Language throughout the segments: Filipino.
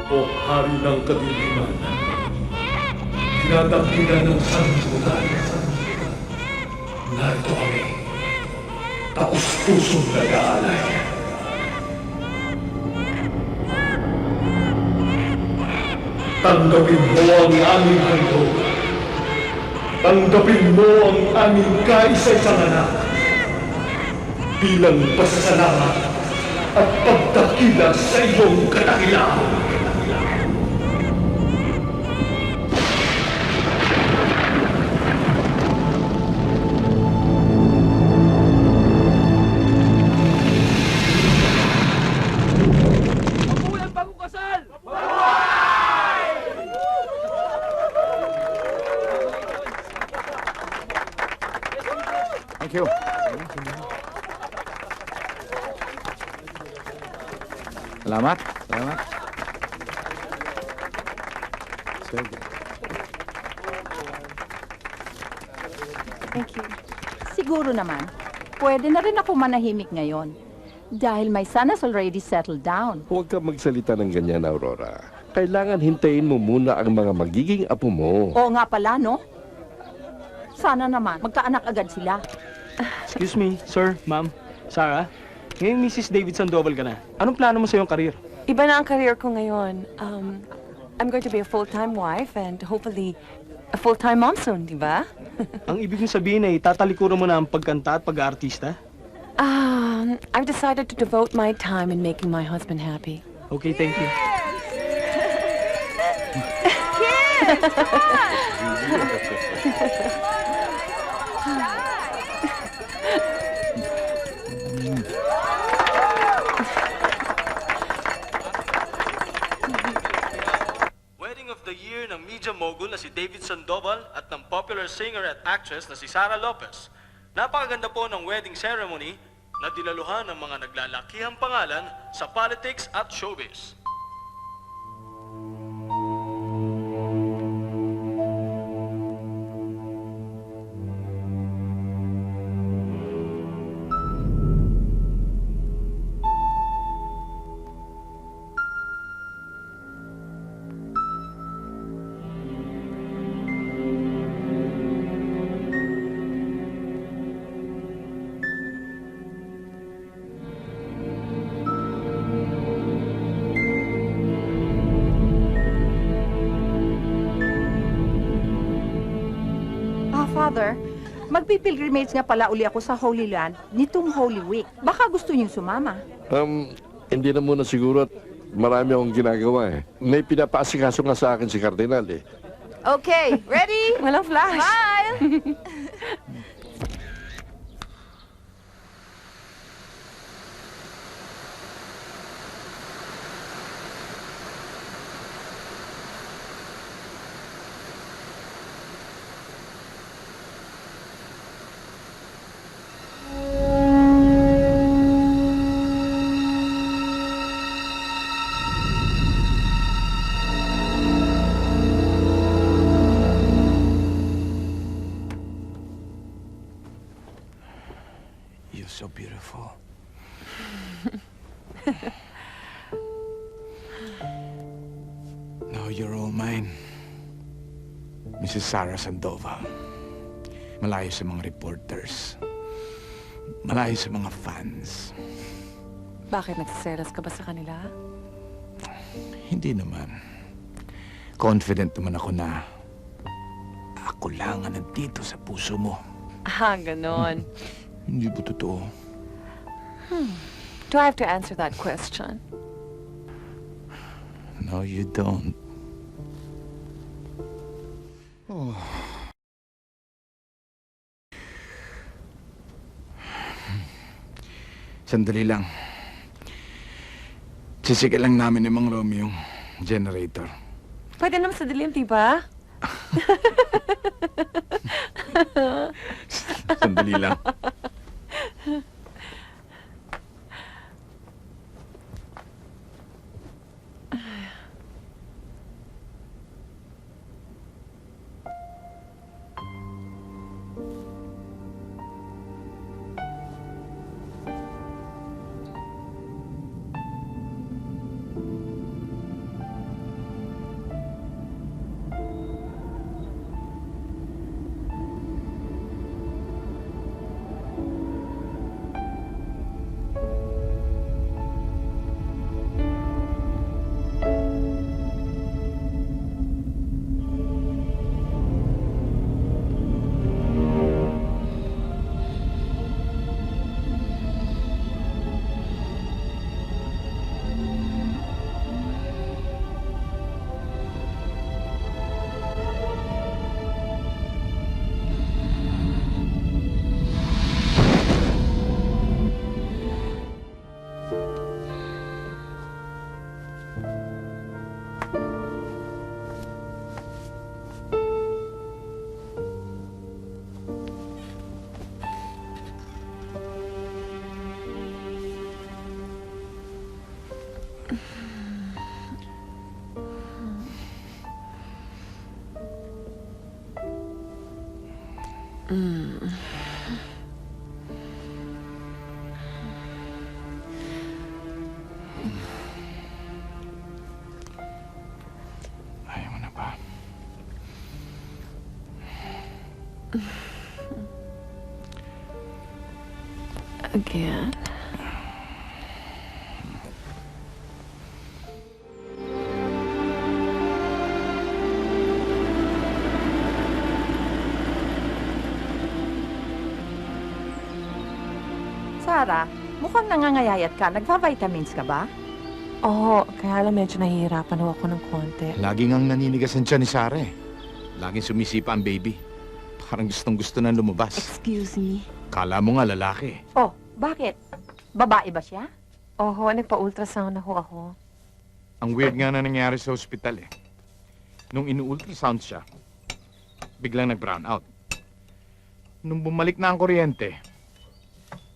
o hari ng kadiliman. Tinatangkilan ng sanlibutan. Narito kami, taos-pusong nag-aalay. Tanggapin mo ang aming handog. Tanggapin mo ang aming kaisa-isang anak bilang pasasalamat at pagdakila sa iyong kadakilaan. Mabuhay bagong kasal! Thank you. Salamat. Salamat. Sige. Thank you. Siguro naman, pwede na rin ako manahimik ngayon. Dahil my son has already settled down. Huwag ka magsalita ng ganyan, Aurora. Kailangan hintayin mo muna ang mga magiging apo mo. Oo nga pala, no? Sana naman, magkaanak agad sila. Excuse me, sir, ma'am, Sarah. Ngayon, Mrs. David Sandoval ka na. Anong plano mo sa iyong karir? Iba na ang career ko ngayon. I'm going to be a full-time wife and hopefully a full-time mom soon, di ba? Ang ibig mong sabihin ay tatalikuran mo na ang pagkanta at pag-aartista? I've decided to devote my time in making my husband happy. Okay, thank you. Wedding of the Year ng media mogul na si David Sandoval at ng popular singer at actress na si Sara Lopez. Napakaganda po ng wedding ceremony na dinaluhan ng mga naglalakihang pangalan sa politics at showbiz. Father, magpipilgrimage nga pala uli ako sa Holy Land nitong Holy Week. Baka gusto niyong sumama. Hindi na muna siguro at marami akong ginagawa eh. May pinapaasikaso nga sa akin si Cardinal eh. Okay, ready? Walang flash. Smile! You're so beautiful. Now you're all mine. Mrs. Sarah Sandoval. Malayo sa mga reporters. Malayo sa mga fans. Bakit nagsiselos ka ba sa kanila? Hindi naman. Confident naman ako na ako lang ang nandito sa puso mo. Ganon. Hindi ba totoo? Do I have to answer that question? No, you don't. Oh. Sandali lang. Sisigal lang namin ni Mang Romeo yung generator. Pwede naman sa dilim, di ba? Sandali lang. Again. Sarah, mukhang nangangayayat ka. Nagpa-vitamins ka ba? Oo, kaya lang medyo nahihirapan ho ako ng konti. Lagi ngang naninigas ang tiyan ni Sarah eh. Laging sumisipa ang baby. Parang gustong-gusto na lumabas. Excuse me? Kala mo nga lalaki. Oh, bakit? Babae ba siya? Oo, nagpa-ultrasound na ho ako. Ang weird nga na nangyari sa ospital eh. Nung inu-ultrasound siya, biglang nag-brown out. Nung bumalik na ang kuryente,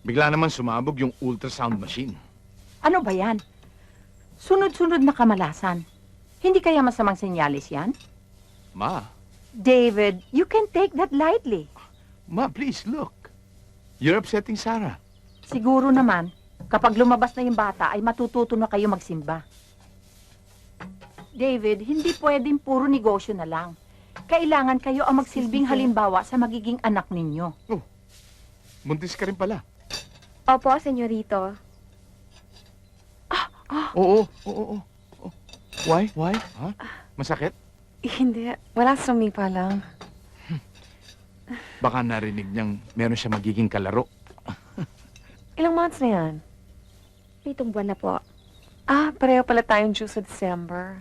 bigla naman sumabog yung ultrasound machine. Ano ba yan? Sunod-sunod na kamalasan. Hindi kaya masamang senyalis yan? Ma, David, you can take that lightly. Ma, please look. You're upsetting Sarah. Siguro naman, kapag lumabas na yung bata ay matututo na kayo magsimba. David, hindi pwedeng puro negosyo na lang. Kailangan kayo ang magsilbing halimbawa sa magiging anak ninyo. Buntis ka rin pala. Opo, senyorito. Oo. Why? Ha? Masakit? Hindi, wala sumipa lang. Baka narinig niyang meron siya magiging kalaro. Ilang months na yan? Pitong buwan na po. Pareho pala tayong due sa December.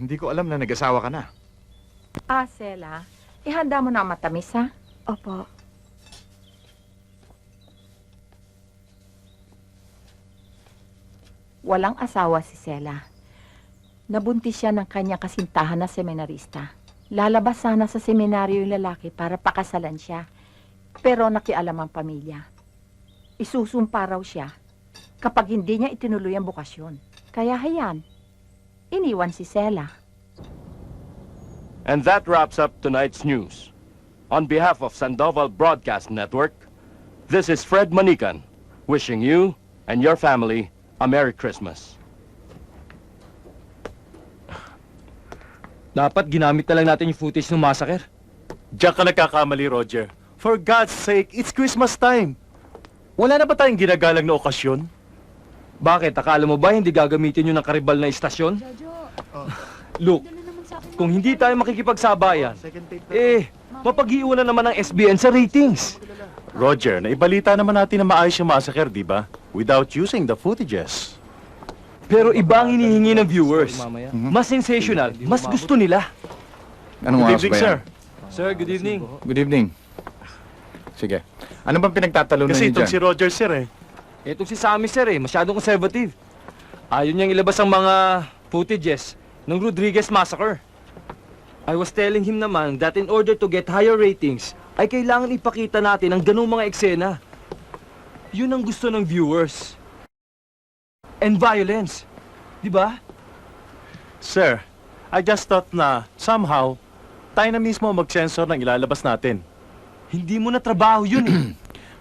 Hindi ko alam na nag-asawa ka na. Sela, ihanda mo na ang matamis, ha? Opo. Walang asawa si Sela. Nabuntis siya ng kanyang kasintahan na seminarista. Lalabas sana sa seminaryo yung lalaki para pakasalan siya. Pero nakialam ang pamilya. Isusumpa raw siya kapag hindi niya itinuloy ang bukasyon. Kaya hayan, iniwan si Sela. And that wraps up tonight's news. On behalf of Sandoval Broadcast Network, this is Fred Manican, wishing you and your family a Merry Christmas. Dapat ginamit na lang natin yung footage ng massacre. Diyan ka nagkakamali, Roger. For God's sake, it's Christmas time. Wala na ba tayong ginagalang na okasyon? Bakit? Akala mo ba hindi gagamitin yun ng karibal na istasyon? Look, kung hindi tayo makikipagsabayan, mapag-iunan naman ng SBN sa ratings. Roger, naibalita naman natin na maayos yung massacre, di ba? Without using the footages. Pero iba ang hinihingi ng viewers. Mas sensational, mas gusto nila. Anong Good oras evening, ba yan? sir. Sir, good evening. Good evening. Sige. Ano bang pinagtatalunan Kasi niyo itong si dyan? Roger, sir, eh. Itong si Sammy, sir, masyadong conservative. Ayaw niyang ilabas ang mga footages ng Rodriguez Massacre. I was telling him naman that in order to get higher ratings, ay kailangan ipakita natin ang ganung mga eksena. Yun ang gusto ng viewers. And violence. Di ba? Sir, I just thought na somehow, tayo na mismo ang mag-censor ng ilalabas natin. Hindi mo na trabaho yun eh.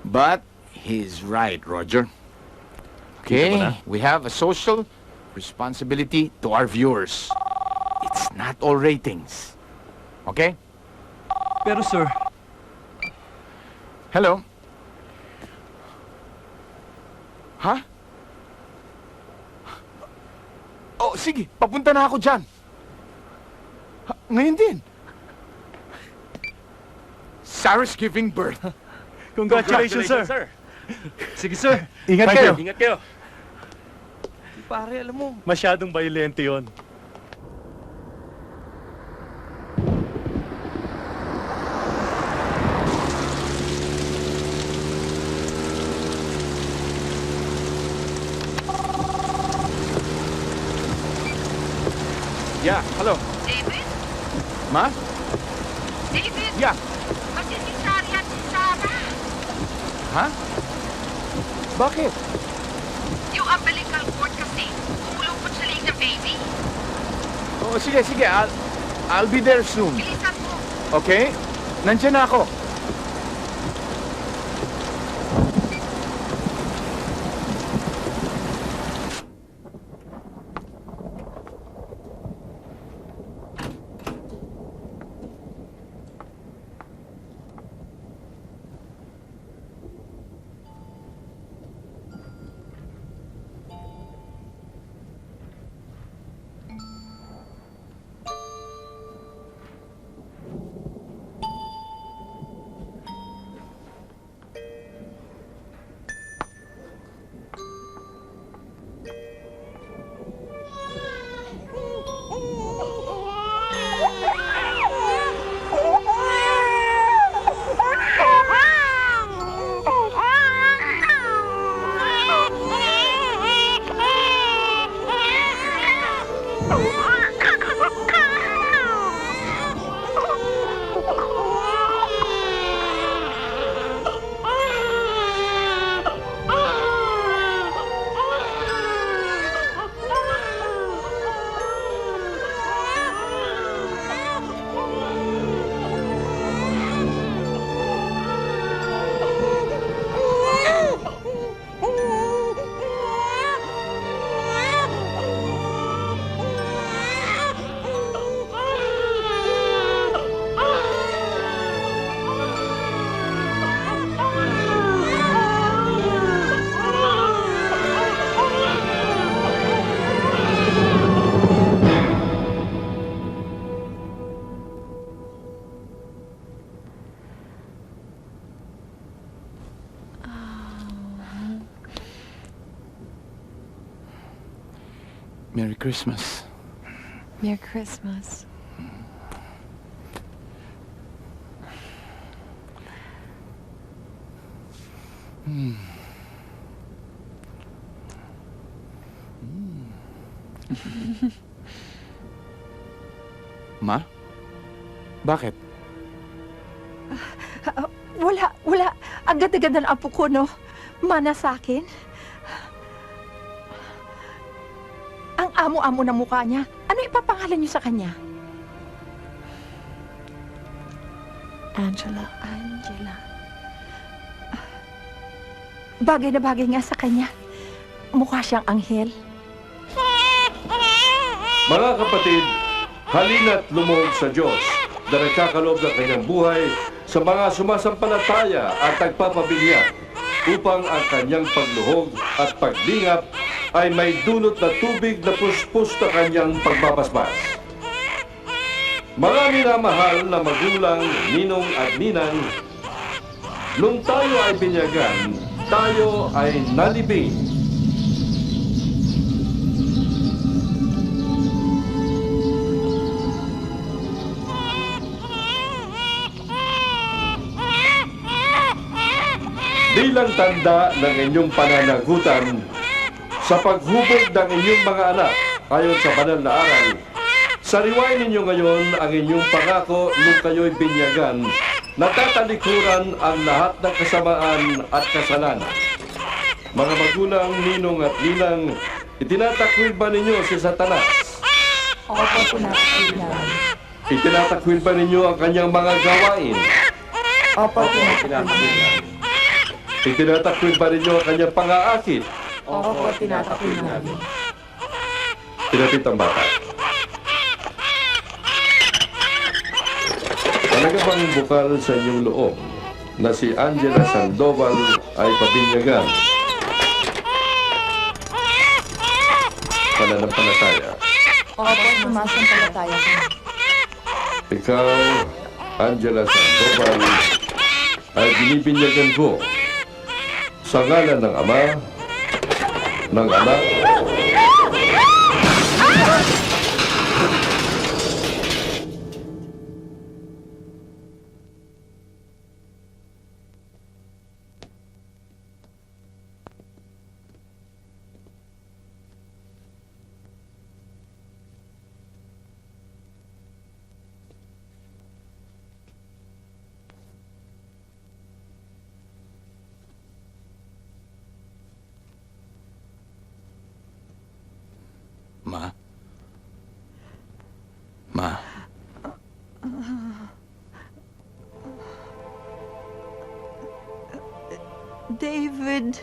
But he's right, Roger. Kita Okay, mo na? we have a social responsibility to our viewers. It's not all ratings. Okay? Pero sir, Hello? Ha? Oh, sige. Papunta na ako dyan. Ngayon din. Sarah's giving birth. Congratulations, sir. sige sir. Ingat Thank kayo. you. Ingat kayo. Pare, alam mo, Masyadong violente yon. Yeah, hello. David? Ma? David? Yeah. Masisisari at si Sarah. Ha? Bakit? Yung umbilical cord kasi, umulupot sa leg ng baby. Oh, sige. I'll be there soon. Bilisan mo. Okay? Nandiyan na ako. Merry Christmas. Merry Christmas. Ma? Bakit? Wala. Ang ganda-ganda ng apo ko, no? Mana sa akin. Ang amo-amo ng mukha niya. Ano ipapangalan niyo sa kanya? Angela. Bagay na bagay nga sa kanya. Mukha siyang anghel. Mga kapatid, halina't lumuhod sa Diyos na nagkakaloob ng kanyang buhay sa mga sumasampalataya at nagpapabinyag upang ang kanyang pagluhog at paglingap ay may dulot na tubig na puspos na kanyang pagbabasbas. Mga minamahal na magulang, ninong at ninang, nung tayo ay binyagan, tayo ay nalibing. Bilang tanda ng inyong pananagutan sa paghubog ng inyong mga anak ayon sa banal na aral, sariwain ninyo ngayon ang inyong pangako nung kayo'y binyagan na tatalikuran ang lahat ng kasamaan at kasalanan. Mga magulang, ninong at ninang, itinatakwil ba ninyo si Satanas? Opo, tinatakwil namin. Itinatakwil ba ninyo ang kanyang mga gawain? Opo, tinatakwil namin. Itinatakwil ba ninyo ang kanyang pang-aakit? Opo, tinatakwil namin. Pinapit ang bata. Talaga bang bukal sa inyong loob na si Angela Sandoval ay pabinyagan? Pananampalataya. Opo, sumasampalataya ko. Ikaw, Angela Sandoval, ay binibinyagan ko sa ngalan ng Ama, ng Anak, Ma? David,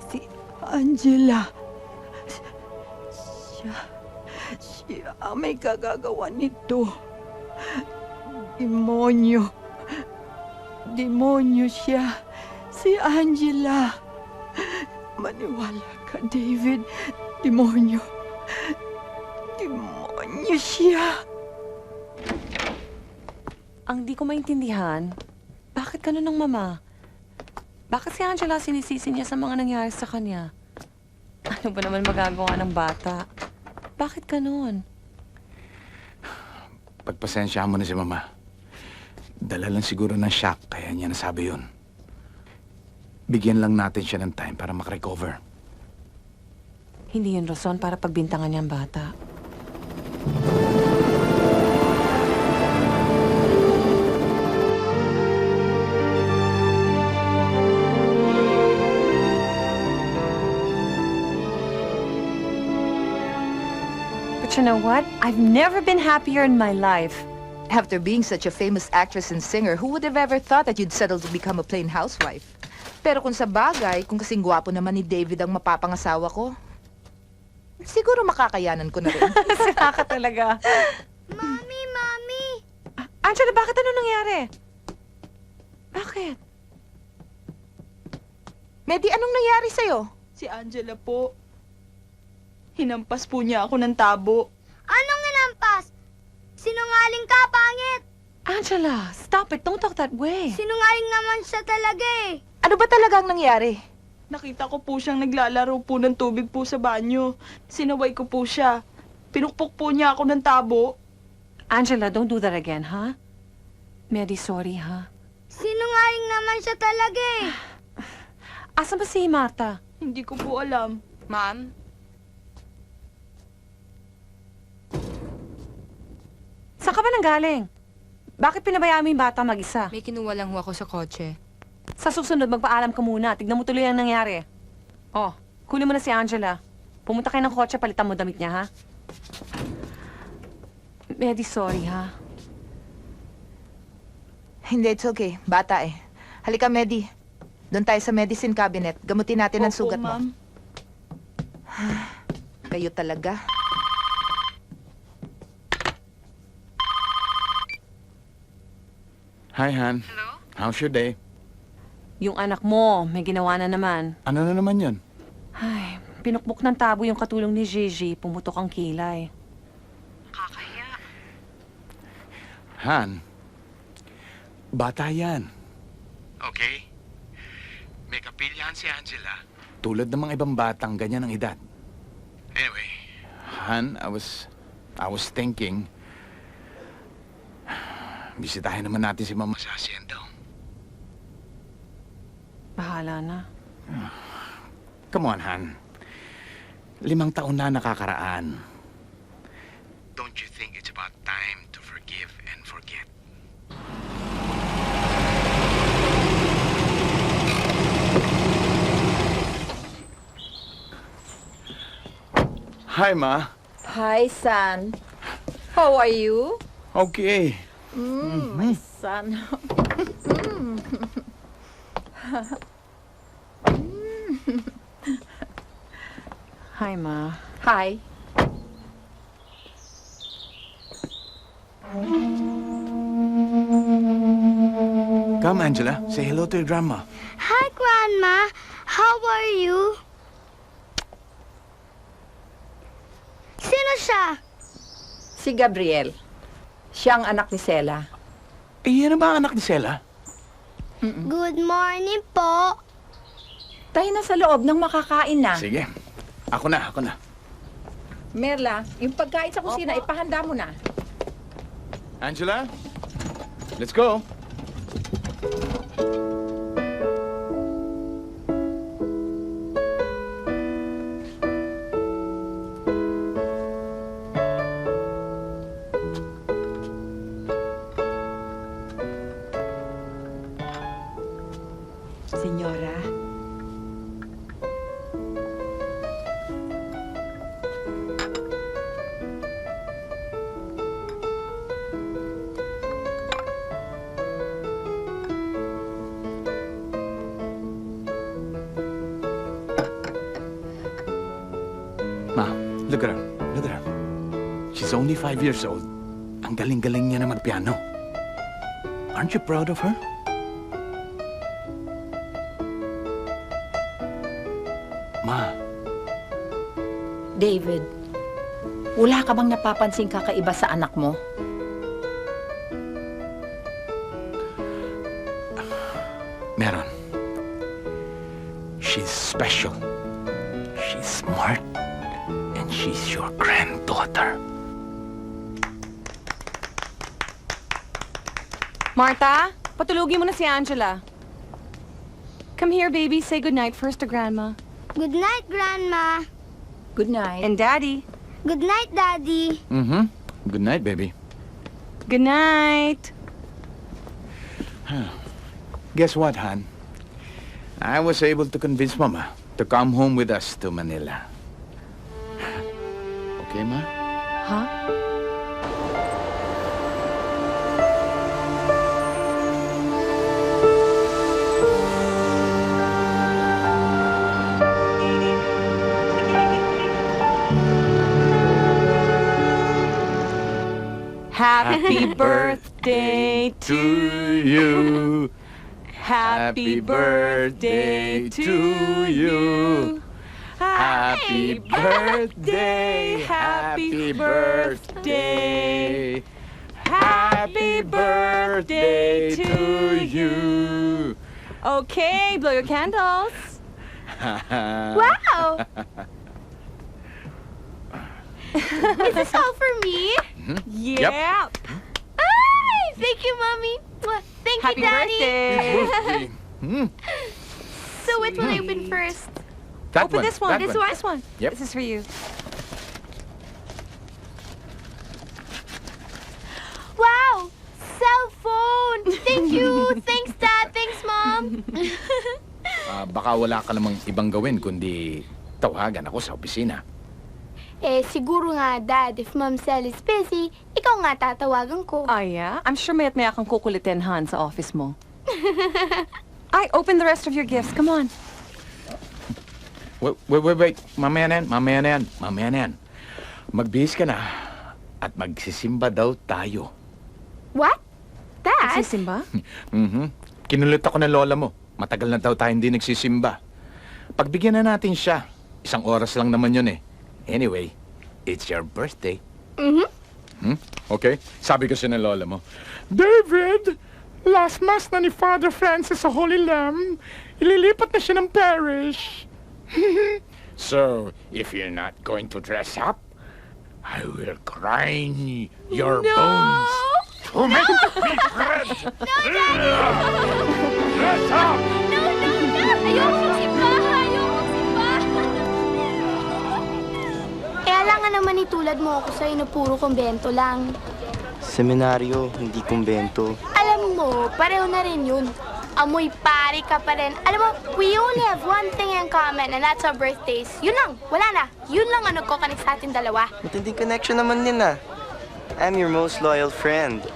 si Angela. Siya ang may kagagawa nito. Demonyo siya. Si Angela. Maniwala ka, David. Demonyo siya. Ang di ko maintindihan, bakit ganun ng mama? Bakit si Angela sinisisi niya sa mga nangyari sa kanya? Ano ba naman magagawa ng bata? Bakit ganun? Pagpasensyahan mo na si Mama. Dala lang siguro ng shock, kaya niya nasabi yun. Bigyan lang natin siya ng time para makarecover. Hindi yun rason para pagbintangan niyang bata. But you know what? I've never been happier in my life. After being such a famous actress and singer, who would have ever thought that you'd settle to become a plain housewife? Pero kung sa bagay, kung kasing gwapo naman ni David ang mapapangasawa ko, siguro makakayanan ko na rin. Sira ka talaga. Mami, Mami! Angela, bakit ano nangyari? Bakit? Medi, anong nangyari sa'yo? Si Angela po. Hinampas po niya ako ng tabo. Anong hinampas? Sinungaling ka, pangit! Angela, stop it. Don't talk that way. Sinungaling naman siya talaga eh. Ano ba talagang nangyari? Nakita ko po siyang naglalaro po ng tubig po sa banyo. Sinaway ko po siya. Pinukpok po niya ako ng tabo. Angela, don't do that again, ha? Medi, sorry, ha? Sinungaling naman siya talaga eh. Asan ba si Marta? Hindi ko po alam. Ma'am? Saan ka ba nanggaling? Bakit pinabayaan mo yung bata mag-isa? May kinuha lang ho ako sa kotse. Sa susunod, magpaalam ka muna. Tignan mo tuloy ang nangyari. Oh, kunin mo na si Angela. Pumunta kayo ng kotse, palitan mo damit niya, ha? Medi, sorry, ha? Hindi, it's okay. Bata eh. Halika, Medi. Doon tayo sa medicine cabinet. Gamutin natin ang sugat mo. Ma'am. Kayo talaga. Hi, Han. Hello? How's your day? Yung anak mo, may ginawa na naman. Ano na naman yun? Ay, pinukbok ng tabo yung katulong ni Gigi. Pumutok ang kilay. Nakakahiya. Han, bata yan. Okay? May kapilyahan si Angela. Tulad ng mga ibang batang ganyan ang edad. Anyway, Han, I was thinking, bisitahin naman natin si Mama sa asyenda. Bahala na. Come on, Han. 5 taon na nakakaraan. Don't you think it's about time to forgive and forget? Hi, Ma. Hi, son. How are you? Okay. My son. Hi, Ma. Hi. Come, Angela. Say hello to your grandma. Hi, Grandma. How are you? Sino siya? Si Gabriel. Siya ang anak ni Sela. Yan ba ang anak ni Sela? Good morning po. Tayo na sa loob nang makakain na. Sige. Ako na. Merla, yung pagkain sa kusina, ipahanda mo na. Angela, let's go. Senyora. Ma, look at her. Look at her. She's only 5 years old. Ang galing-galing niya na magpiano. Aren't you proud of her? Ma, David, wala ka bang napapansing kakaiba sa anak mo? meron. She's special. She's smart. And she's your granddaughter. Marta, patulugin mo na si Angela. Come here, baby. Say goodnight first to Grandma. Good night, Grandma. Good night. And Daddy. Good night, Daddy. Mm-hmm. Good night, baby. Good night. Guess what, Han? I was able to convince Mama to come home with us to Manila. Okay, Ma? Huh? Happy birthday To you. Happy birthday to you. Happy birthday, happy birthday, happy birthday to you. Okay, blow your candles. Wow! Is this all for me? Yeah. Ay, thank you, Mommy. Mwah. Thank Happy you, Daddy. birthday. So which will you open first? That Open this one. that This one. This one. Yep. This is for you. Wow! Cell phone! Thank you! Thanks, Dad! Thanks, Mom! Baka wala ka namang ibang gawin kundi tawagan ako sa opisina. Eh, siguro nga, Dad, if Mom Cell is busy, ikaw nga tatawagan ko. Ah, yeah? I'm sure maya't maya kang kukulitin, Han, sa office mo. Ay, open the rest of your gifts. Come on. Wait. Mamaya na yan. Magbihis ka na at magsisimba daw tayo. What? Dad? Nagsisimba? Kinulit ako ng lola mo. Matagal na daw tayo hindi nagsisimba. Pagbigyan na natin siya. 1 oras lang naman yun eh. Anyway, it's your birthday. Okay? Sabi kasi ng lola mo, David, last mass na ni Father Francis sa Holy Lamb, ililipat na siya ng parish. So, if you're not going to dress up, I will grind your bones to make me bread. Dress up! No! Ayoko magsimba! Kaya lang nga naman itulad mo ako sa'yo na puro kumbento lang. Seminaryo, hindi kumbento. Alam mo, pareho na rin yun. Amoy pari ka pa rin. Alam mo, we only have one thing in common and that's our birthdays. Yun lang, wala na. Yun lang ang nagko-connect sa ating dalawa. Matinding connection naman din ah. I'm your most loyal friend.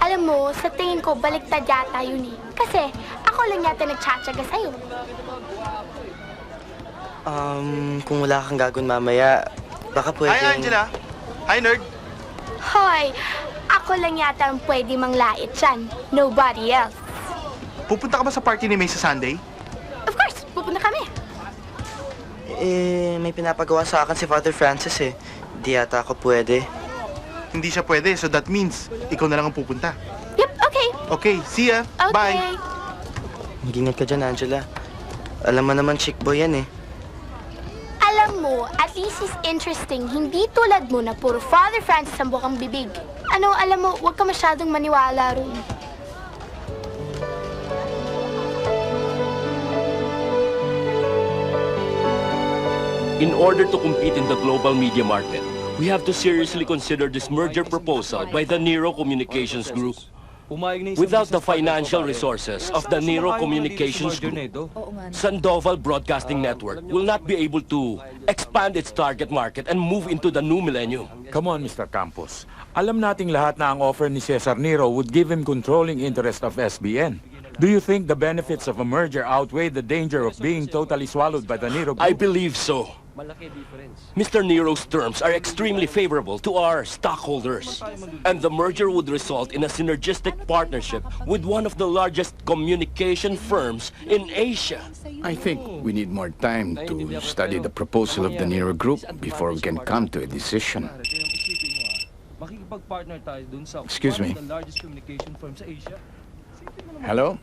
Alam mo, sa tingin ko, baliktad yata yun eh. Kasi, ako lang yata nagtsatsaga sa'yo. Kung wala kang gagawin mamaya, baka pwedeng... Hi, Angela! Hi, nerd! Hoy, ako lang yata ang pwede manglait dyan. Nobody else. Pupunta ka ba sa party ni May sa Sunday? Of course, pupunta kami. May pinapagawa sa akin si Father Francis eh. Di yata ako pwede. Hindi siya pwede, so that means ikaw na lang ang pupunta. Yep, okay. Okay, see ya! Okay. Bye! Mag-ingat ka dyan, Angela. Alam mo naman, chick boy yan eh. Alam mo, at least is interesting. Hindi tulad mo na puro Father Francis ang bukang bibig. Ano, alam mo, huwag ka masyadong maniwala ron. In order to compete in the global media market, we have to seriously consider this merger proposal by the Nero Communications Group. Without the financial resources of the Nero Communications Group, Sandoval Broadcasting Network will not be able to expand its target market and move into the new millennium. Come on, Mr. Campos. Alam nating lahat na ang offer ni Cesar Nero would give him controlling interest of SBN. Do you think the benefits of a merger outweigh the danger of being totally swallowed by the Nero Group? I believe so. Mr. Nero's terms are extremely favorable to our stockholders, and the merger would result in a synergistic partnership with one of the largest communication firms in Asia. I think we need more time to study the proposal of the Nero Group before we can come to a decision. Excuse me. Hello?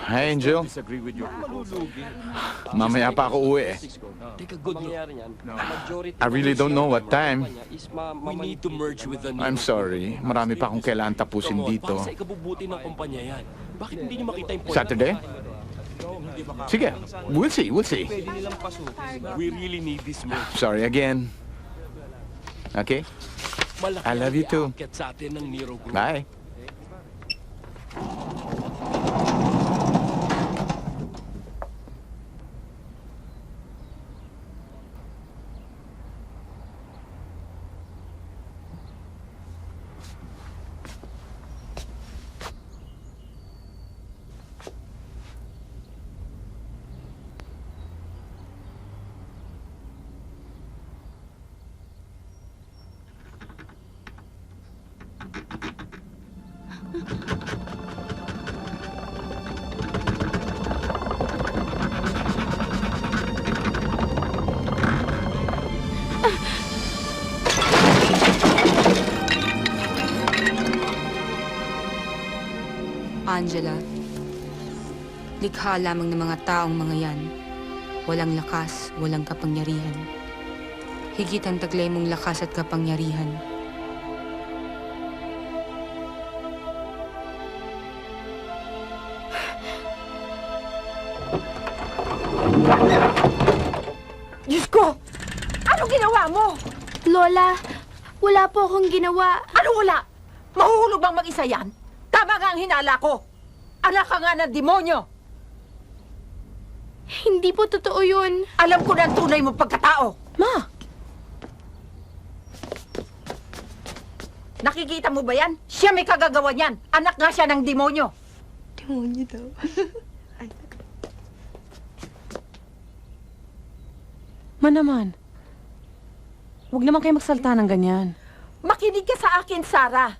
Hi, Angel. Mamaya pa ako uwi eh. I really don't know what time. We need to merge with the Nero. I'm sorry. Marami pa akong kailangan tapusin dito. Para sa ikabubuti ng kumpanya yan. Bakit hindi niyo makita yung point? Saturday? Sige, we'll see. We really need this merge. Sorry again. Okay? Malaki I love you too. ang iaakit sa atin ng Nero Group. Bye. Angela, likha lamang ng mga taong mga yan. Walang lakas, walang kapangyarihan. Higit ang taglay mong lakas at kapangyarihan. Diyos ko! Anong ginawa mo? Lola, wala po akong ginawa. Ano wala? Mahuhulog bang mag-isa yan? Tama nga ang hinala ko. Anak ka nga ng demonyo. Hindi po totoo yun. Alam ko na ang tunay mong pagkatao. Ma! Nakikita mo ba yan? Siya may kagagawa niyan. Anak nga siya ng demonyo. Demonyo daw. Manaman, huwag naman kayo magsalta ng ganyan. Makinig ka sa akin, Sarah.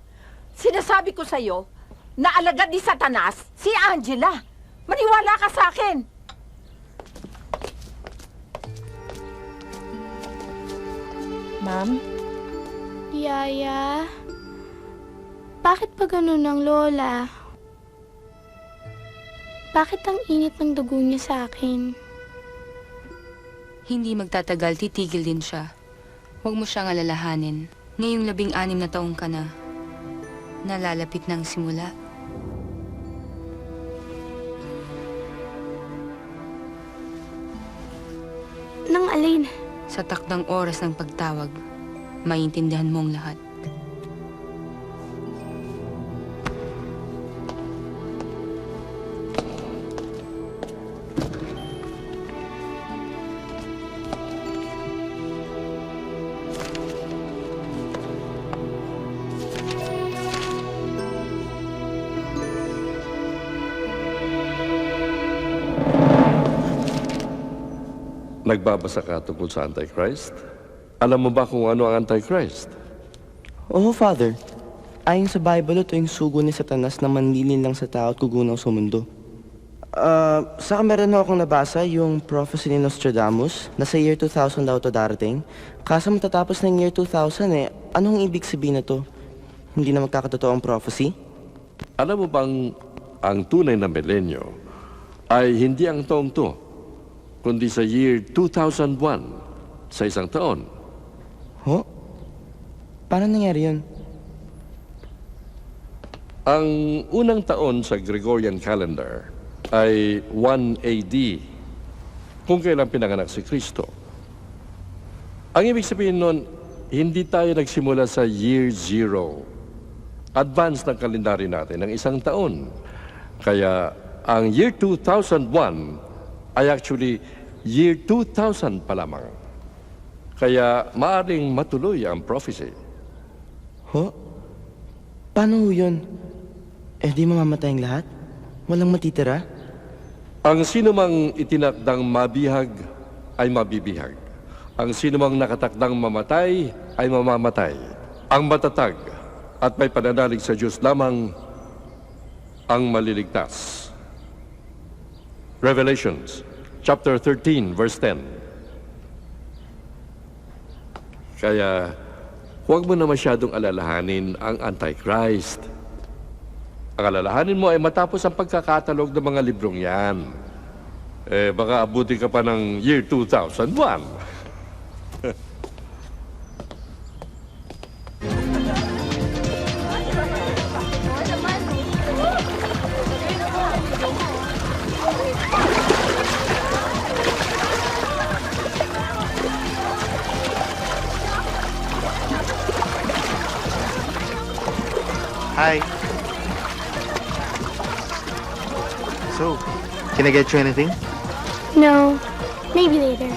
Sinasabi ko sa'yo, na alagad ni Satanas, si Angela. Maniwala ka sa akin. Ma'am? Yaya, bakit pa ganun ang Lola? Bakit ang init ng dugo niya sa akin? Hindi magtatagal, titigil din siya. Huwag mo siyang alalahanin. Ngayong 16 na taong ka na. Nalalapit na ang simula. Nang alin? Sa takdang oras ng pagtawag, maintindihan mo ang lahat. Nagbabasa ka tungkol sa Antichrist? Alam mo ba kung ano ang Antichrist? Oo, Father. Ayon sa Bible, ito yung sugo ni Satanas na manlilin lang sa tao at gugunaw sa mundo. Saka meron akong nabasa yung prophecy ni Nostradamus na sa year 2000 daw ito darating. Kaso matatapos ng year 2000 anong ibig sabihin na to? Hindi na magkakatotoo ang prophecy? Alam mo bang ang tunay na milenyo ay hindi ang taong to, kundi sa year 2001, sa isang taon. Ho? Paano nangyari yun? Ang unang taon sa Gregorian calendar ay 1 AD, kung kailan pinanganak si Kristo. Ang ibig sabihin nun, hindi tayo nagsimula sa year 0. Advance ng kalendaryo natin ng isang taon. Kaya ang year 2001 ay actually year 2000 pa lamang. Kaya maaring matuloy ang prophecy. Ho? Paano yun? Di mamamatay ang lahat? Walang matitira? Ang sinumang itinakdang mabihag ay mabibihag. Ang sinumang nakatakdang mamatay ay mamamatay. Ang matatag at may pananalig sa Diyos lamang ang maliligtas. Revelations, chapter 13, verse 10. Kaya, huwag mo na masyadong alalahanin ang Antichrist. Ang alalahanin mo ay matapos ang pagkakatalog ng mga librong yan. Baka abuti ka pa ng year 2001. Hi. So, can I get you anything? No. Maybe later.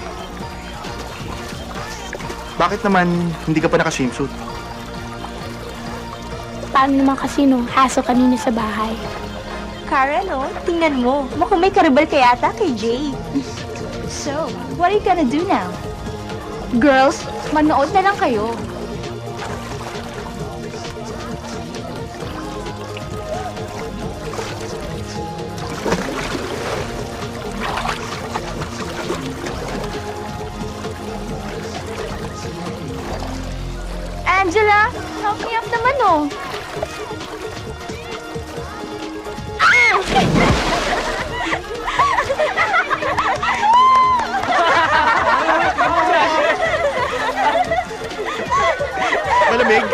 Bakit naman hindi ka pa naka-swimsuit? Paano naman kasi nung haso kanina sa bahay? Karen, oh, tingnan mo. Mukhang may karibal ka yata kay Jay. So, what are you gonna do now? Girls, manood na lang kayo. Angela, help me up naman, oh. Malamig?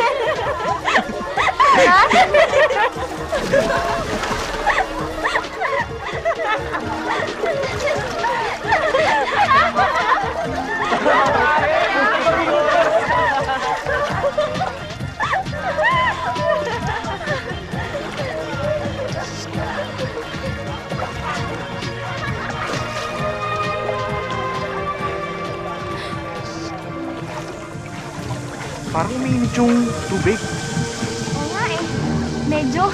Parang umiinit yung tubig. Oo nga eh. Medyo.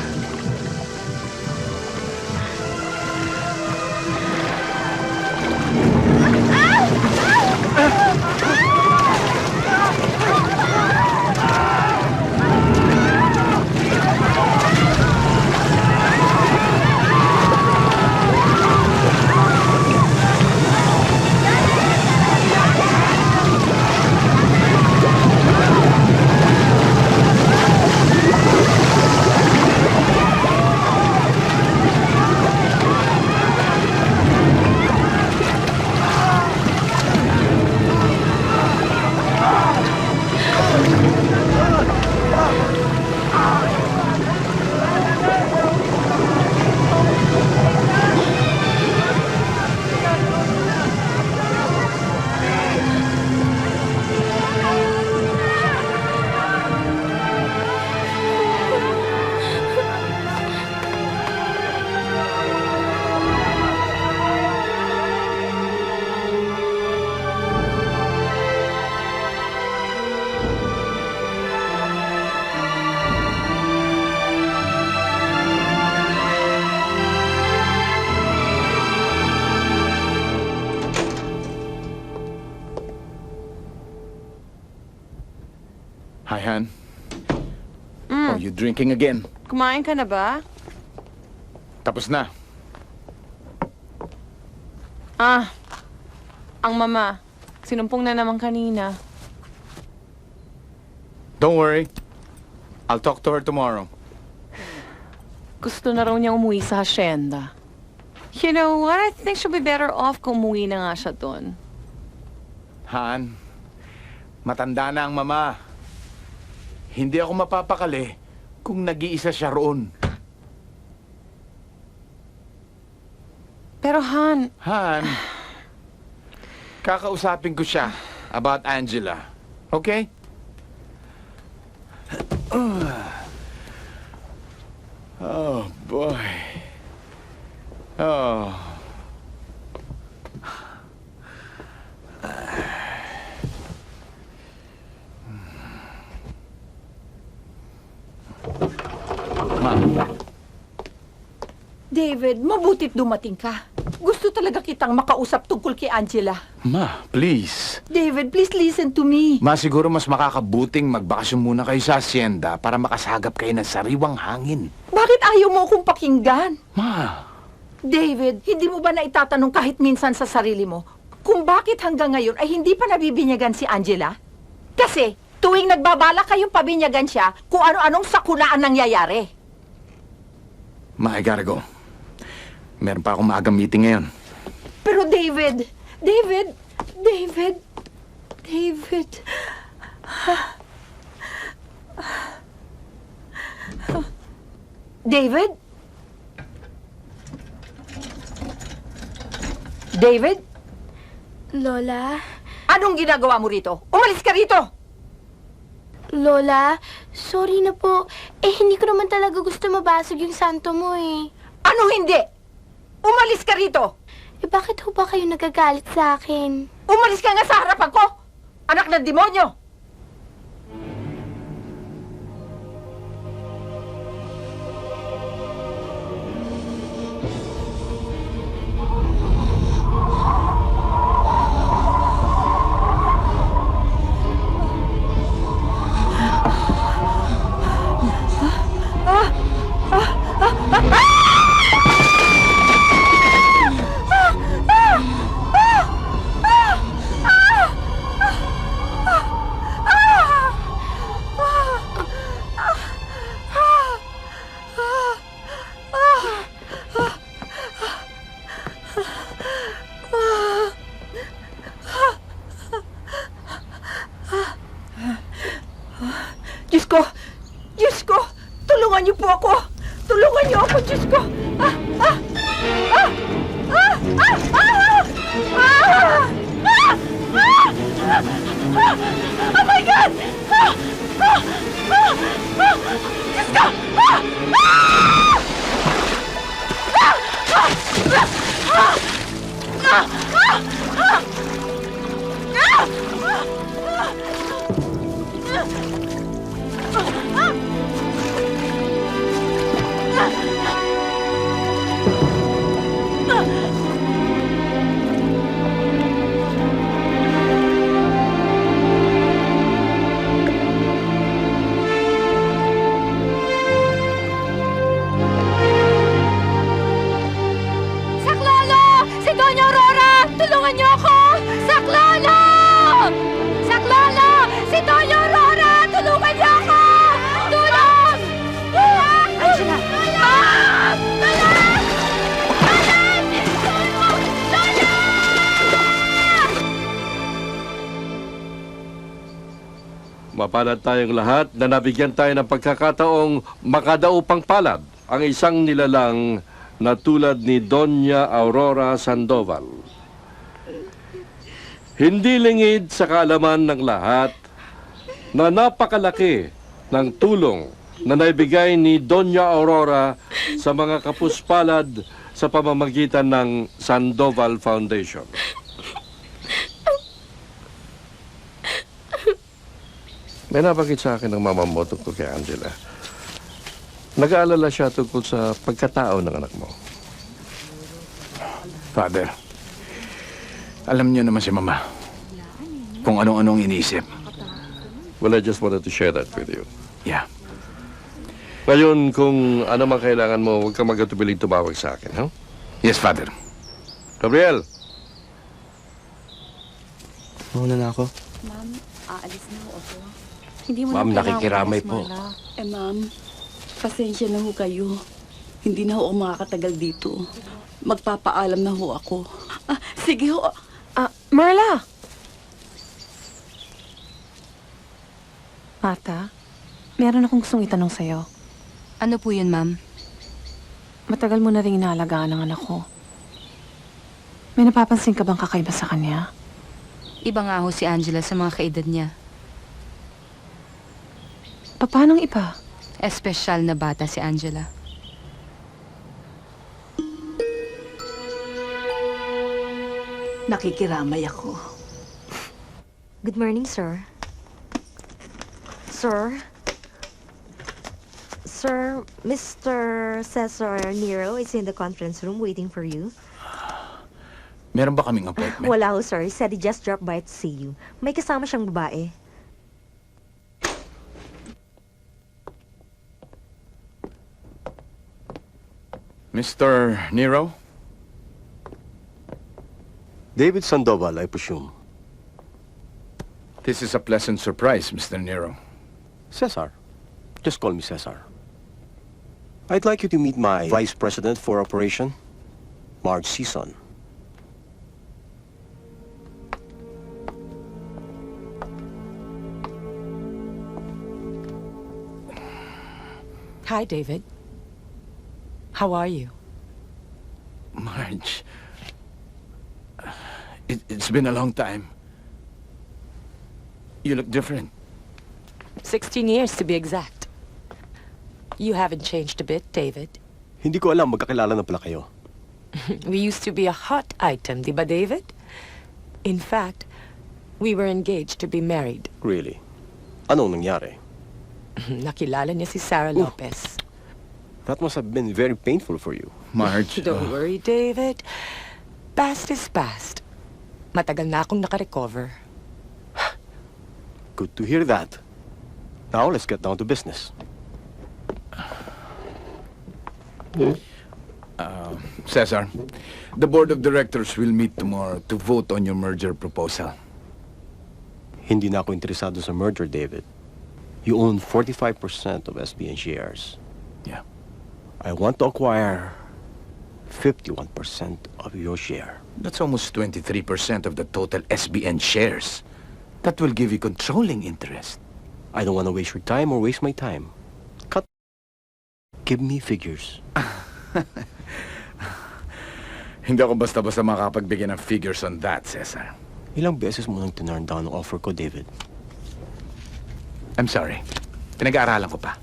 Hi, Han. Oh, you drinking again? Kumain ka na ba? Tapos na. Ang mama. Sinumpong na naman kanina. Don't worry. I'll talk to her tomorrow. Gusto na raw niya umuwi sa hacienda. You know what? I think she'll be better off kung umuwi na nga siya doon. Han, matanda na ang mama. Hindi ako mapapakali kung nag-iisa siya roon. Pero Han... Han, kakausapin ko siya about Angela. Okay? Oh, boy. Oh. David, mabutit dumating ka. Gusto talaga kitang makausap tungkol kay Angela. Ma, please. David, please listen to me. Ma, siguro mas makakabuting magbakasyon muna kayo sa asyenda para makasagap kayo ng sariwang hangin. Bakit ayaw mo akong pakinggan? Ma. David, hindi mo ba naitatanong kahit minsan sa sarili mo kung bakit hanggang ngayon ay hindi pa nabibinyagan si Angela? Kasi tuwing nagbabala kayong pabinyagan siya, kung ano-anong sakulaan nangyayari. Ma, I gotta go. Meron pa akong maagang meeting ngayon. Pero David, David, David? Lola? Anong ginagawa mo rito? Umalis ka rito! Lola, sorry na po. Hindi ko naman talaga gusto mabasag yung santo mo eh. Ano hindi? Umalis ka rito! Bakit ho ba kayo nagagalit sa akin? Umalis ka nga sa harapan ko! Anak ng demonyo! Diyos ko! Diyos ko! Tulungan niyo po ako! Tulungan niyo ako, Diyos ko! Oh my God! Diyos ko! Saklolo! Si Doña Aurora! Tulungan niyo ako! Saklolo! Saklolo! Si Doña Aurora! Tulungan niyo ako! Tulong! Angela! Tulong! Tulong! Mapalad tayong lahat na nabigyan tayo ng pagkakataong makadaupang palad ang isang nilalang na tulad ni Doña Aurora Sandoval. Hindi lingid sa kaalaman ng lahat na napakalaki ng tulong na naibigay ni Doña Aurora sa mga kapuspalad sa pamamagitan ng Sandoval Foundation. May nabanggit sa akin ng mama mo tungkol kay Angela. Nag-aalala siya tungkol sa pagkatao ng anak mo. Father, alam niyo naman si Mama kung anong-anong iniisip. Well, I just wanted to share that with you. Yeah. Ngayon, kung ano man kailangan mo, huwag kang magatubiling tumawag sa akin, huh? Yes, Father. Gabriel! Mauna na ako. Ma'am, aalis na ho ako. Hindi mo Ma'am, na kailangan nakikiramay umalis, po. Marla. Ma'am, pasensya na ho kayo. Hindi na ho ako makakatagal dito. Magpapaalam na ho ako. Sige ho. Marla! Marta, meron akong gustong itanong sa'yo. Ano po yun, ma'am? Matagal mo na rin inaalagaan ang anak ko. May napapansin ka bang kakaiba sa kanya? Iba nga ho si Angela sa mga kaedad niya. Paanong iba? Espesyal na bata si Angela. Nakikiramay ako. Good morning, sir. Sir? Sir, Mr. Cesar Nero is in the conference room waiting for you. Meron ba kaming appointment? Wala ho, sir. He said he just dropped by to see you. May kasama siyang babae. Mr. Nero? David Sandoval, I presume. This is a pleasant surprise, Mr. Nero. Cesar. Just call me Cesar. I'd like you to meet my Vice President for Operation, Marge Season. Hi, David. How are you? Marge, it's been a long time. You look different. 16 years to be exact. You haven't changed a bit, David. Hindi ko alam, magkakilala na pala kayo. We used to be a hot item, di ba, David? In fact, we were engaged to be married. Really? Anong nangyari? Nakilala niya si Sarah Lopez. That must have been very painful for you. Marge. Don't worry, David. Past is past. Matagal na akong nakarecover. Good to hear that. Now, let's get down to business. Cesar, the board of directors will meet tomorrow to vote on your merger proposal. Hindi na ako interesado sa merger, David. You own 45% of SBN shares. Yeah. I want to acquire 51% of your share. That's almost 23% of the total SBN shares. That will give you controlling interest. I don't want to waste your time or waste my time. Cut. Give me figures. Hindi ako basta-basta makapagbigay ng figures on that, Cesar. Ilang beses mo nang tinurn down ang offer ko, David? I'm sorry. Pinag-aaralan ko pa.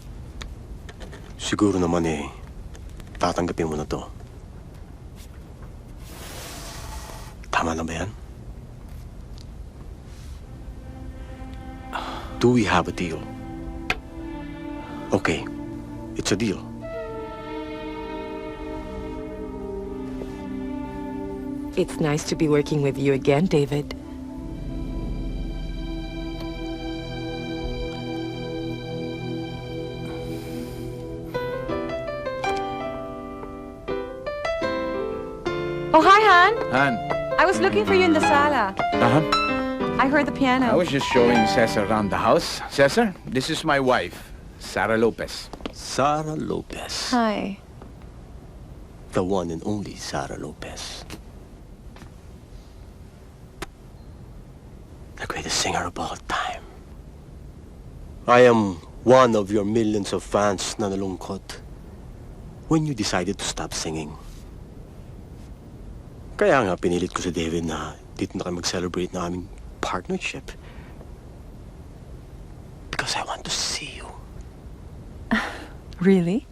Siguro naman tatanggapin mo na to. Tama na ba yan? Do we have a deal? Okay, it's a deal. It's nice to be working with you again, David. Oh, hi, Han. Han. I was looking for you in the sala. I heard the piano. I was just showing Cesar around the house. Cesar, this is my wife, Sarah Lopez. Sarah Lopez. Hi. The one and only Sarah Lopez. The greatest singer of all time. I am one of your millions of fans na nalungkot when you decided to stop singing. Kaya nga pinilit ko si David na dito na kayo mag-celebrate na aming partnership. Because I want to see you. Really?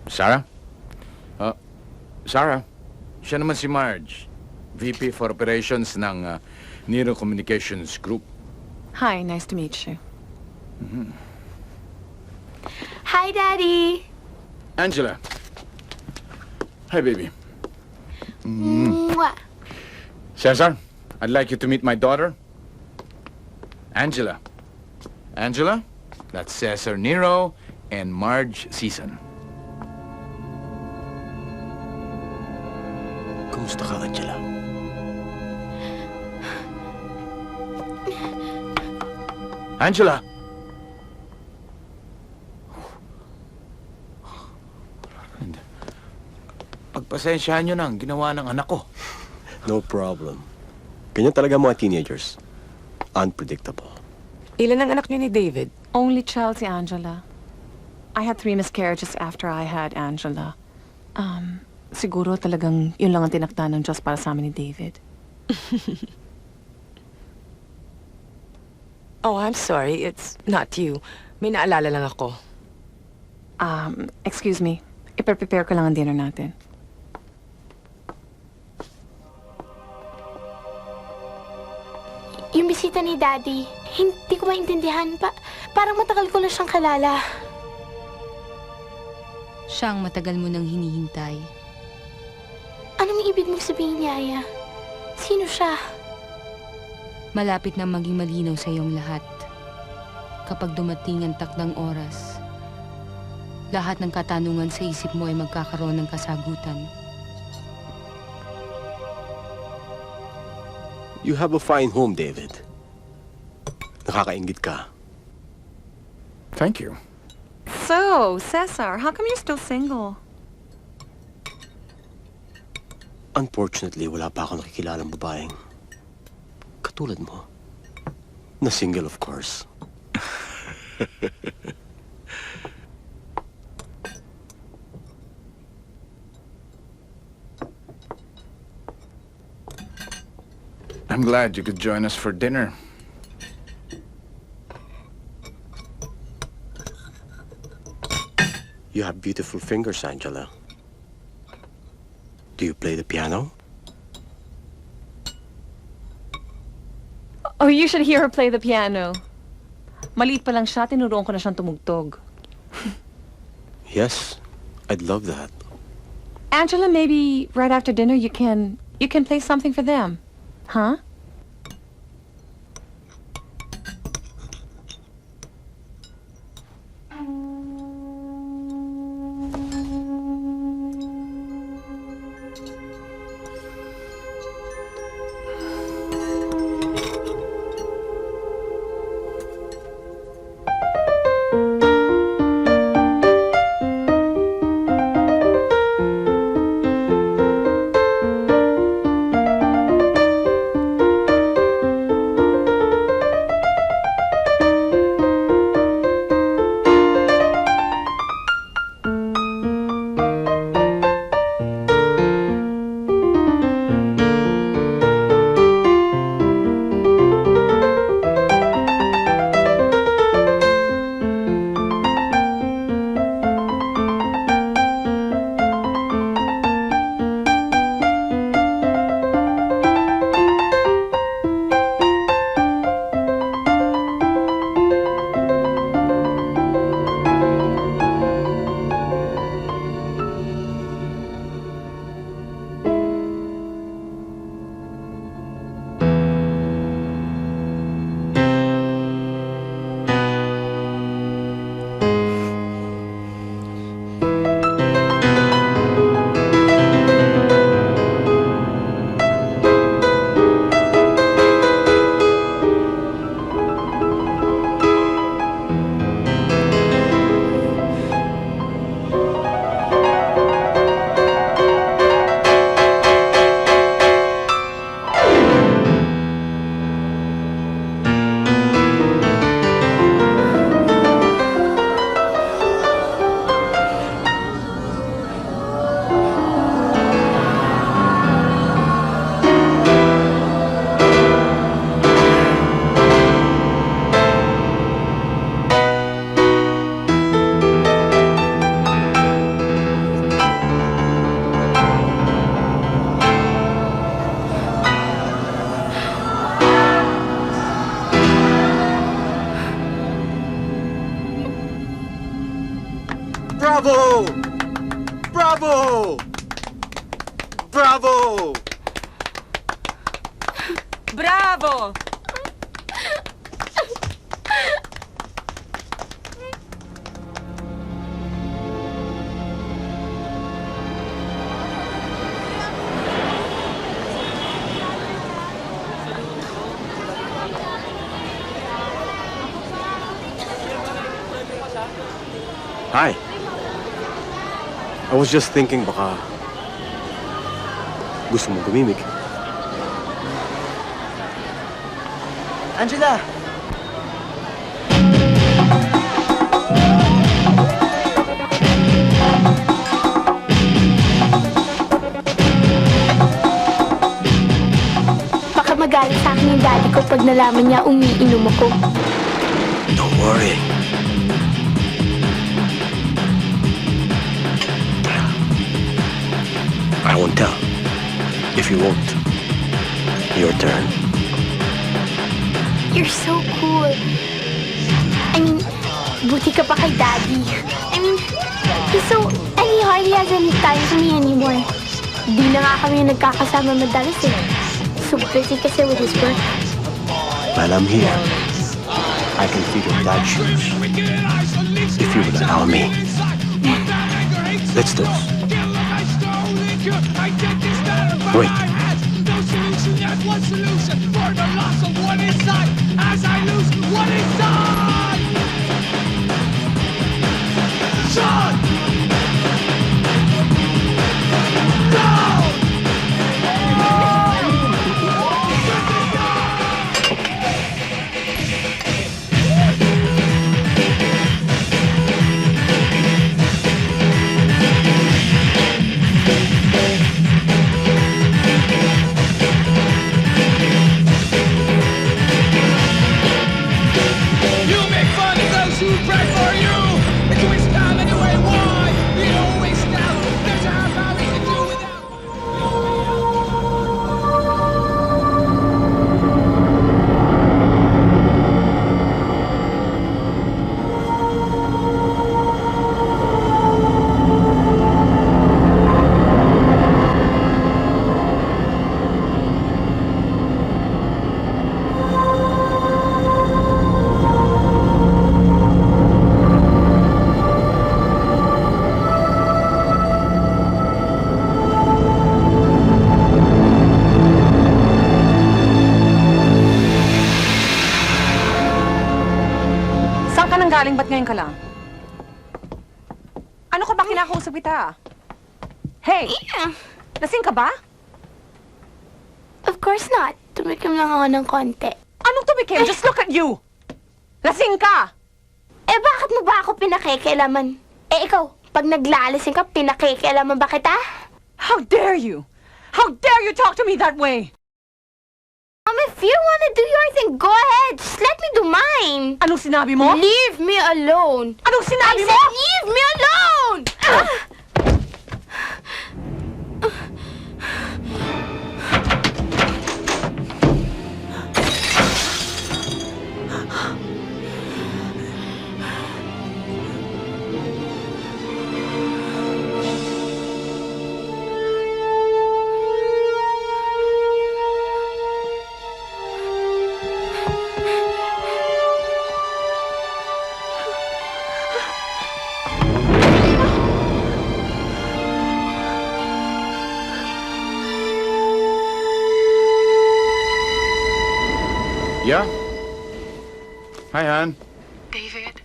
Sarah? Sarah, siya naman si Marge, VP for Operations ng Nero Communications Group. Hi, nice to meet you. Hi, Daddy. Angela. Hi, baby. Mwah. Cesar, I'd like you to meet my daughter, Angela. Angela, that's Cesar Nero and Marge Season. Kumusta ka, Angela? Angela! Pagpasensyahan nyo na ang ginawa ng anak ko. No problem. Ganyan talaga mga teenagers. Unpredictable. Ilan ang anak niyo ni David? Only child si Angela. I had 3 miscarriages after I had Angela. Siguro talagang yun lang ang tinakda ng Diyos para sa amin ni David. Oh, I'm sorry. It's not you. May naalala lang ako. Excuse me. I-prepare ko lang ang dinner natin. Yung bisita ni Daddy, hindi ko maintindihan. Parang matagal ko na siyang kalala. Siya ang matagal mo nang hinihintay. Anong ibig mong sabihin, Yaya? Sino siya? Malapit na maging malinaw sa iyong lahat. Kapag dumating ang takdang oras, lahat ng katanungan sa isip mo ay magkakaroon ng kasagutan. You have a fine home, David. Nakakaingit ka. Thank you. So, Cesar, how come you're still single? Unfortunately, wala pa ako nakikilalang babaeng katulad mo. Na single, of course. I'm glad you could join us for dinner. You have beautiful fingers, Angela. Do you play the piano? Oh, you should hear her play the piano. Maliit pa lang siya, tinuruan ko na siyang tumugtog. Yes, I'd love that. Angela, maybe right after dinner you can play something for them. Huh? Bravo! Bravo! Bravo! Bravo! Hi. I was just thinking baka gusto mo gumimik. Angela! Baka magalit sa akin yung daddy ko pag nalaman niya umiinom ako. Don't worry. I won't tell. If you won't, your turn. You're so cool. I mean, buti ka pa kay daddy. I mean, he's so... and he hardly has any time for me anymore. Di na nga kami nagkakasama madalas eh. So busy kasi with his work. While I'm here, I can fill your dad's shoes. If you would allow me. Let's do this. Wait. One solution for the loss of what is inside as I lose what is inside. Shot! Down! galing? Ba't ngayon ka lang? Ano ka ba kinakausap kita? Hey! Lasing ka ba? Of course not. Tumikim lang ako ng konti. Anong tumikim? Just look at you! Lasing ka! Eh, bakit mo ba ako pinakikialaman? Eh, ikaw, pag naglalasing ka, pinakikialaman ba kita? How dare you? How dare you talk to me that way? If you wanna do your thing, go ahead. Just let me do mine. Anong sinabi mo? Leave me alone. Anong sinabi I mo? said leave me alone! Yeah? Hi, Han. David,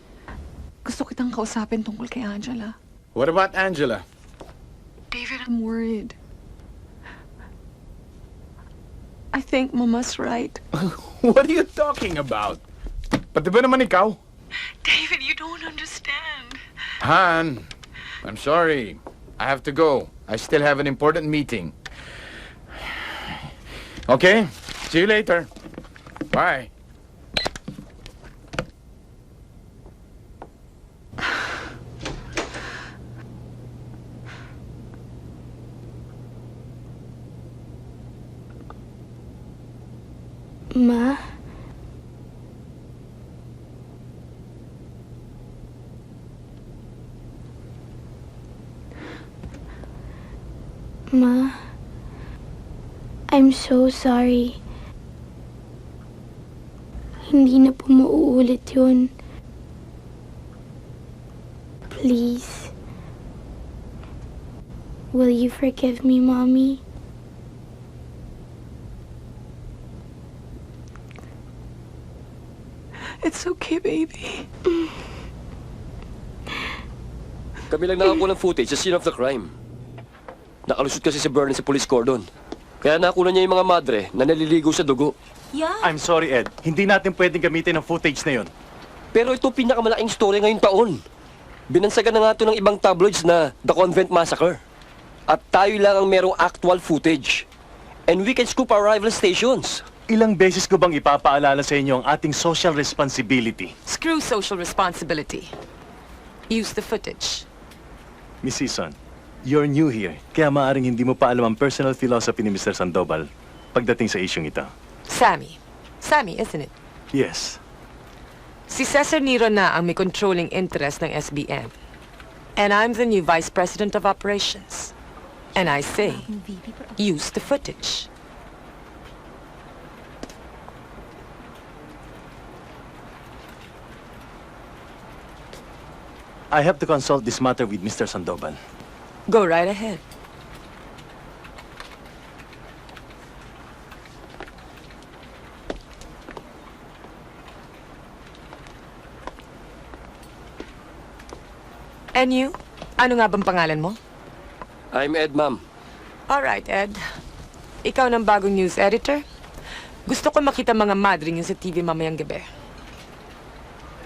gusto kitang kausapin tungkol kay Angela. What about Angela? David, I'm worried. I think Mama's right. What are you talking about? Pati ba naman ikaw? David, you don't understand. Han, I'm sorry. I have to go. I still have an important meeting. Okay, see you later. Bye. Ma? Ma? I'm so sorry. Hindi na po mauulit yun. Please. Will you forgive me, Mommy? It's okay, baby. Kami lang nakakuha ng footage sa scene of the crime. Nakalusot kasi si Bernie sa police cordon. Kaya nakuha niya yung mga madre na naliligo sa dugo. Yeah. I'm sorry, Ed. Hindi natin pwedeng gamitin ang footage na yon. Pero ito pinakamalaking story ngayong taon. Binansagan na nga ito ng ibang tabloids na The Convent Massacre. At tayo lang ang merong actual footage. And we can scoop our rival stations. Ilang beses ko bang ipapaalala sa inyo ang ating social responsibility? Screw social responsibility. Use the footage. Miss Season, you're new here, kaya maaaring hindi mo pa alam ang personal philosophy ni Mr. Sandoval pagdating sa isyong ito. Sammy. Sammy, isn't it? Yes. Si Cesar Niro na ang may controlling interest ng SBN. And I'm the new Vice President of Operations. And I say, use the footage. I have to consult this matter with Mr. Sandoval. Go right ahead. And you? Ano nga bang pangalan mo? I'm Ed, ma'am. All right, Ed. Ikaw ng bagong news editor? Gusto ko makita mga madring yun sa TV mamayang gabi.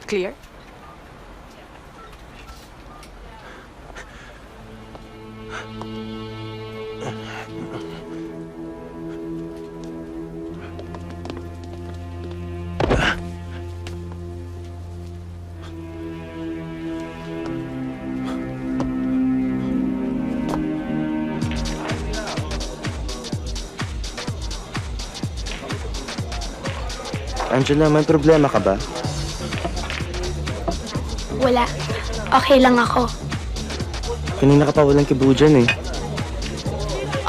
Clear? Angela, may problema ka ba? Wala. Okay lang ako. Kanina ka pa walang kibo dyan eh.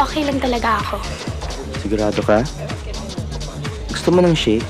Okay lang talaga ako. Sigurado ka? Gusto mo ng shake?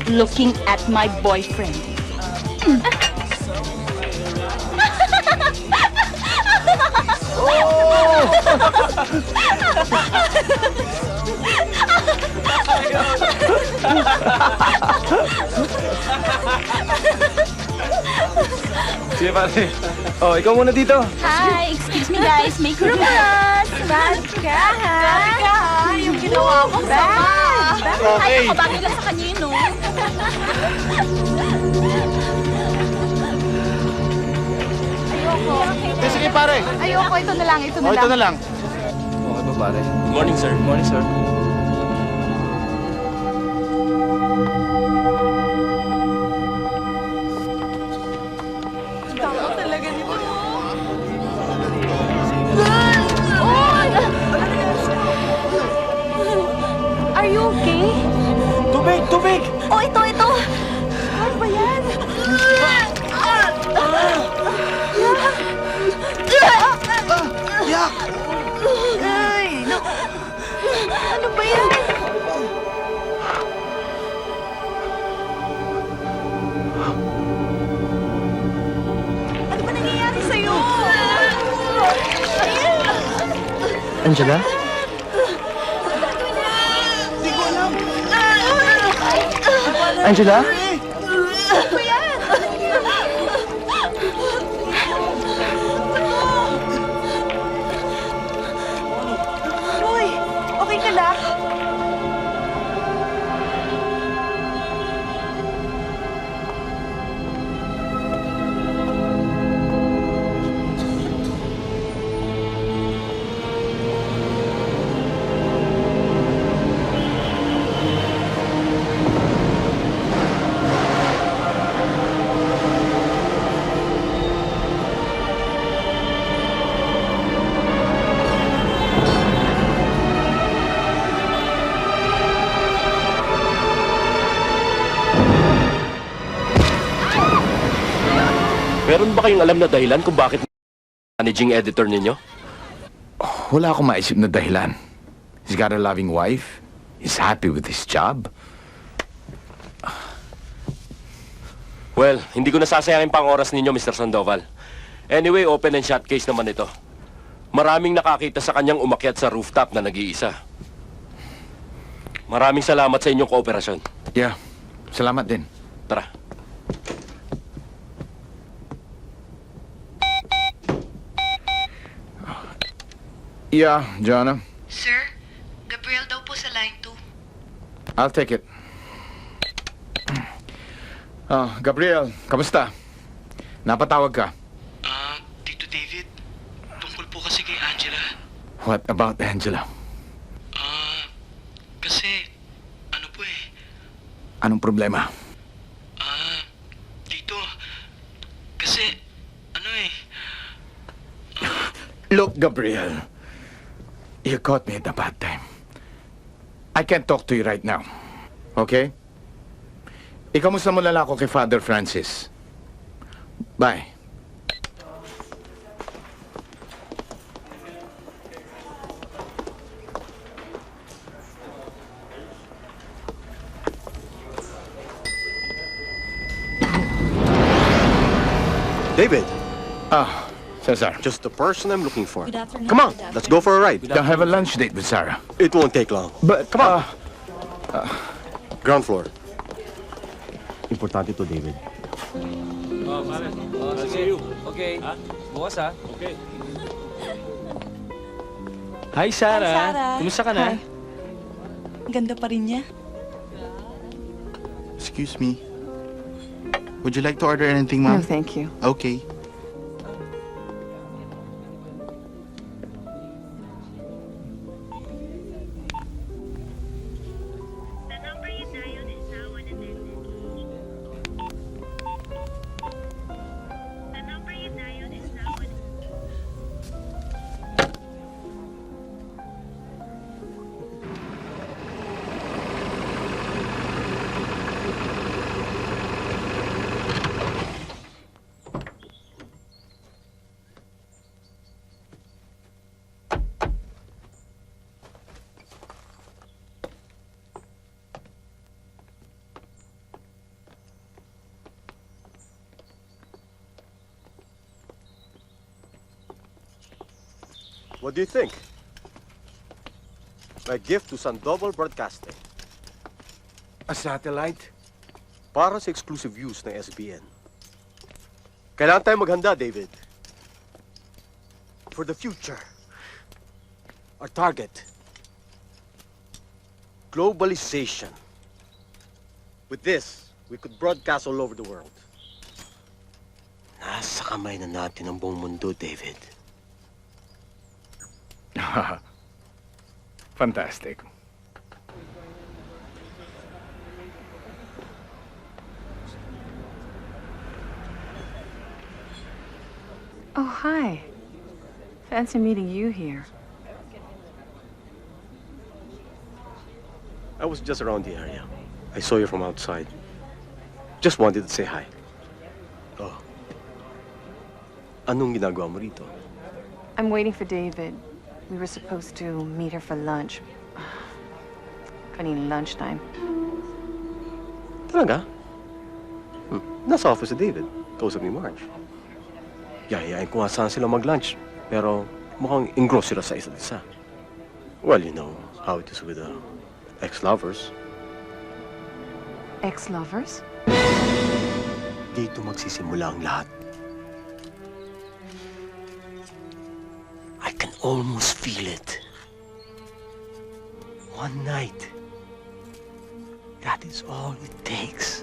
looking at my boyfriend. Sige, pare. Oh, ikaw muna dito. Hi! Excuse me guys, make room for us! Bad ka, ha? Bad ka, ha? Yung ginawa mo sama! Ay, nakabagay lang sa kanya yun, no? Okay, sige pare. Ayoko, ito na lang, ito na Oh, lang. ito na lang. Okay ba, pare? Good morning, sir. Good morning, sir. Tao talaga nito. Are you okay? Tubig! Tubig! Oh, ito! Ano ba yan? Yak! Ay, naku. Ano ba yan? Ano ba nangyayari sa'yo? Angela? Hindi ko alam. Angela? Ano ba yan? Roy, okay ka na? Meron ba kayong alam na dahilan kung bakit managing editor ninyo? Wala akong maisip na dahilan. He's got a loving wife. He's happy with his job. Well, hindi ko nasasayangin pang oras ninyo, Mr. Sandoval. Anyway, open and shut case naman ito. Maraming nakakita sa kanyang umakyat sa rooftop na nag-iisa. Maraming salamat sa inyong kooperasyon. Yeah, salamat din. Tara. Yeah, Jonah. Sir, Gabriel daw po sa line 2. I'll take it. Gabriel, kamusta? Napatawag ka. Tito David, tungkol po kasi kay Angela. What about Angela? Kasi, ano po eh, Anong problema? Tito, kasi, ano eh, Look, Gabriel. You caught me at a bad time. I can't talk to you right now. Okay? Ikamusta mo lalako kay Father Francis? Bye. David. Cesar. Just the person I'm looking for. Good afternoon. Come on, let's go for a ride. I have a lunch date with Sarah. It won't take long. But, come on. Ground floor. Importante to, David. Oh, pare. Oh, sige. Okay. Bukas, ha? Okay. Hi, Sarah. Hi, Sarah. Kumusta ka na? Hi. Ganda pa rin niya. excuse me. Would you like to order anything, ma'am? No, thank you. Okay. What do you think? My gift to Sandoval Broadcasting. A satellite? Para sa exclusive use ng SBN. Kailangan tayo maghanda, David. For the future. Our target. Globalization. With this, we could broadcast all over the world. Nasa kamay na natin ang buong mundo, David. Fantastic. Oh, hi. Fancy meeting you here. I was just around the area. I saw you from outside. Just wanted to say hi. Oh. Anong ginagawa mo rito? I'm waiting for David. We were supposed to meet her for lunch. Kanina lunchtime. Talaga? Nasa office si David. Kausap ni Marge. Yayayain ko nga saan sila mag-lunch. Pero mukhang engross sila sa isa't isa. Well, you know how it is with ex-lovers. Ex-lovers? Dito magsisimula ang lahat. I can almost feel it. One night. That is all it takes.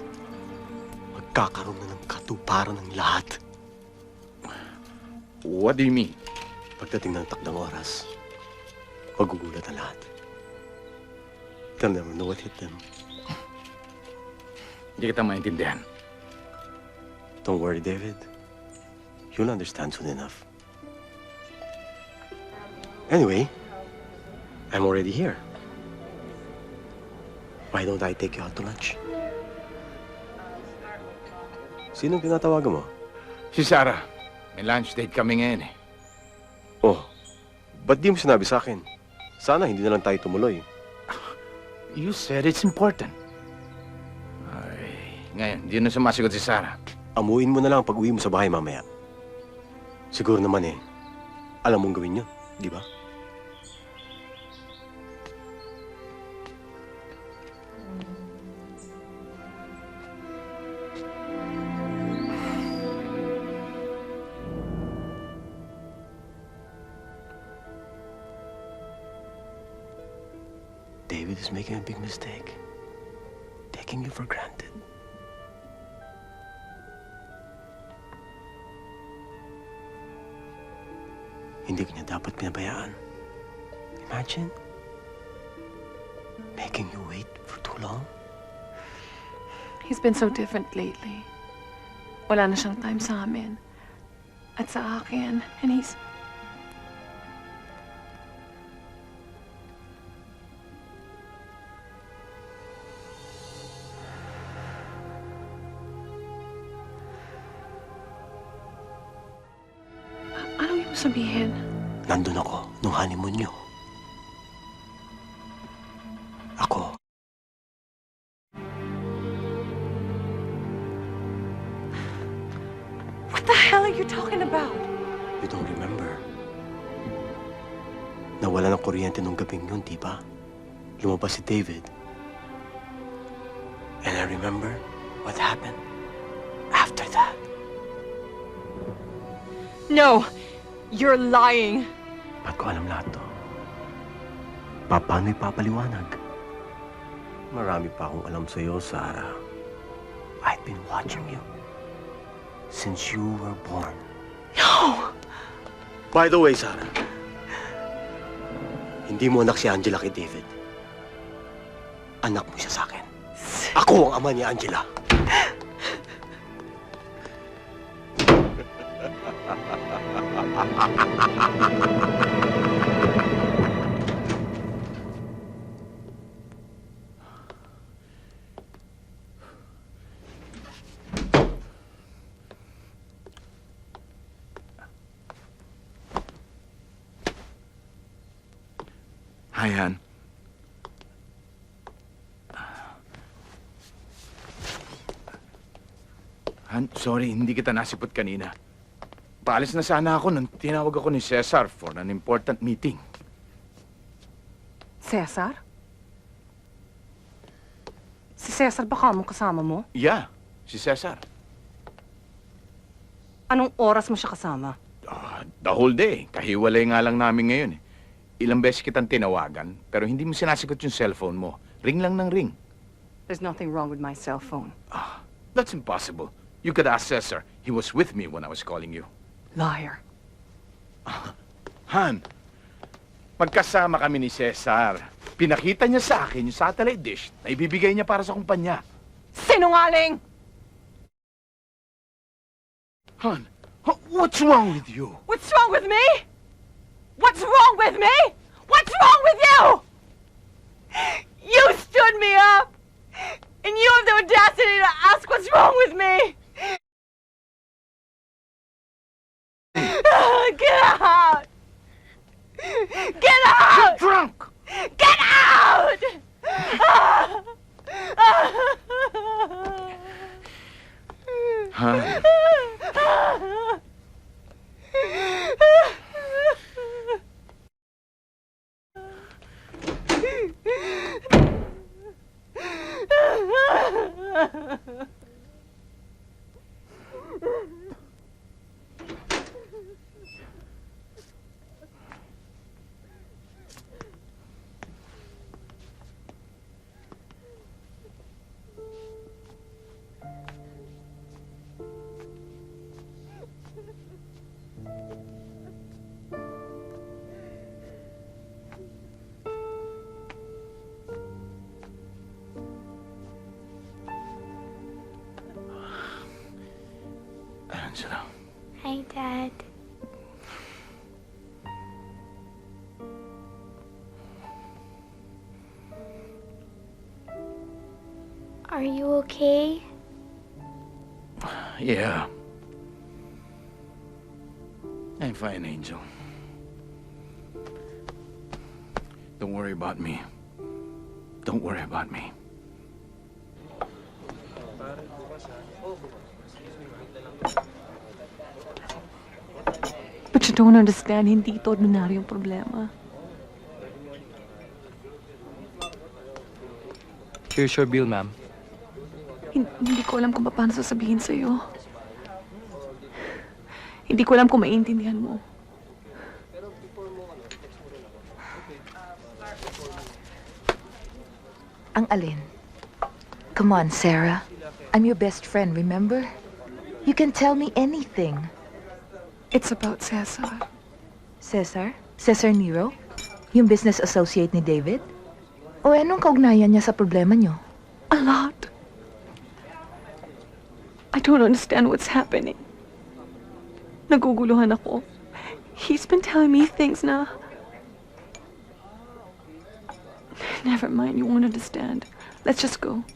Magkakaroon na ng katuparan ng lahat. What do you mean? Pagdating ng takdang oras, magugulat ang lahat. They'll never know what hit them. Hindi kita maintindihan. Don't worry, David. You'll understand soon enough. Anyway, I'm already here. Why don't I take you out to lunch? Sinong tinatawagan mo? Si Sarah. May lunch date kami ngayon eh. Oh, ba't di mo sinabi sa akin? Sana hindi na lang tayo tumuloy. You said it's important. Ay, ngayon, hindi na sumasagot si Sarah. Amuin mo na lang pag uwi mo sa bahay mamaya. Siguro naman eh, alam mong gawin yun, di ba? David is making a big mistake. Taking you for granted. Hindi ka niya dapat pinabayaan. Imagine making you wait for too long. He's been so different lately. Wala na siyang time sa amin. At sa akin. And he's... Anong ibig sabihin? Nandun ako nung honeymoon niyo. Ako. What the hell are you talking about? You don't remember? Nawala ng kuryente nung gabing yun, di ba? Lumabas si David. And I remember what happened after that. No! You're lying! Ba't ko alam lahat to? Paano ipapaliwanag? Marami pa akong alam sa'yo, Sarah. I've been watching you since you were born. No! By the way, Sarah, hindi mo anak si Angela kay David. Anak mo siya sa akin. Ako ang ama ni Angela. Hi, Han. Han, sorry, hindi kita nasipot kanina. Paalis na sana ako nung tinawag ako ni Cesar for an important meeting. Cesar? Si Cesar ba kamong kasama mo? Yeah, si Cesar. Anong oras mo siya kasama? The whole day. Kahiwalay nga lang namin ngayon eh. Ilang beses kitang tinawagan, pero hindi mo sinasagot yung cellphone mo. Ring lang ng ring. There's nothing wrong with my cell phone. That's impossible. You could ask Cesar. He was with me when I was calling you. Liar. Han, magkasama kami ni Cesar. Pinakita niya sa akin yung satellite dish na ibibigay niya para sa kumpanya. Sinungaling! Han, what's wrong with you? What's wrong with me? What's wrong with me? What's wrong with you? You stood me up! And you have the audacity to ask what's wrong with me! Get out! Get out! You're drunk! Get out! Han, Angela. Hi, Dad. Are you okay? Yeah. I'm fine, Angel. Don't worry about me. Don't worry about me. But you don't understand, hindi ito ordinaryong problema. Here's your bill, ma'am. Hindi ko alam kung paano sasabihin sa'yo. Hindi ko alam kung maiintindihan mo. Ang alin? Come on, Sarah. I'm your best friend, remember? You can tell me anything. It's about Cesar. Cesar? Cesar Nero? Yung business associate ni David? O anong kaugnayan niya sa problema niyo? A lot. I don't understand what's happening. Naguguluhan ako. He's been telling me things na... Never mind, you won't understand. Let's just go.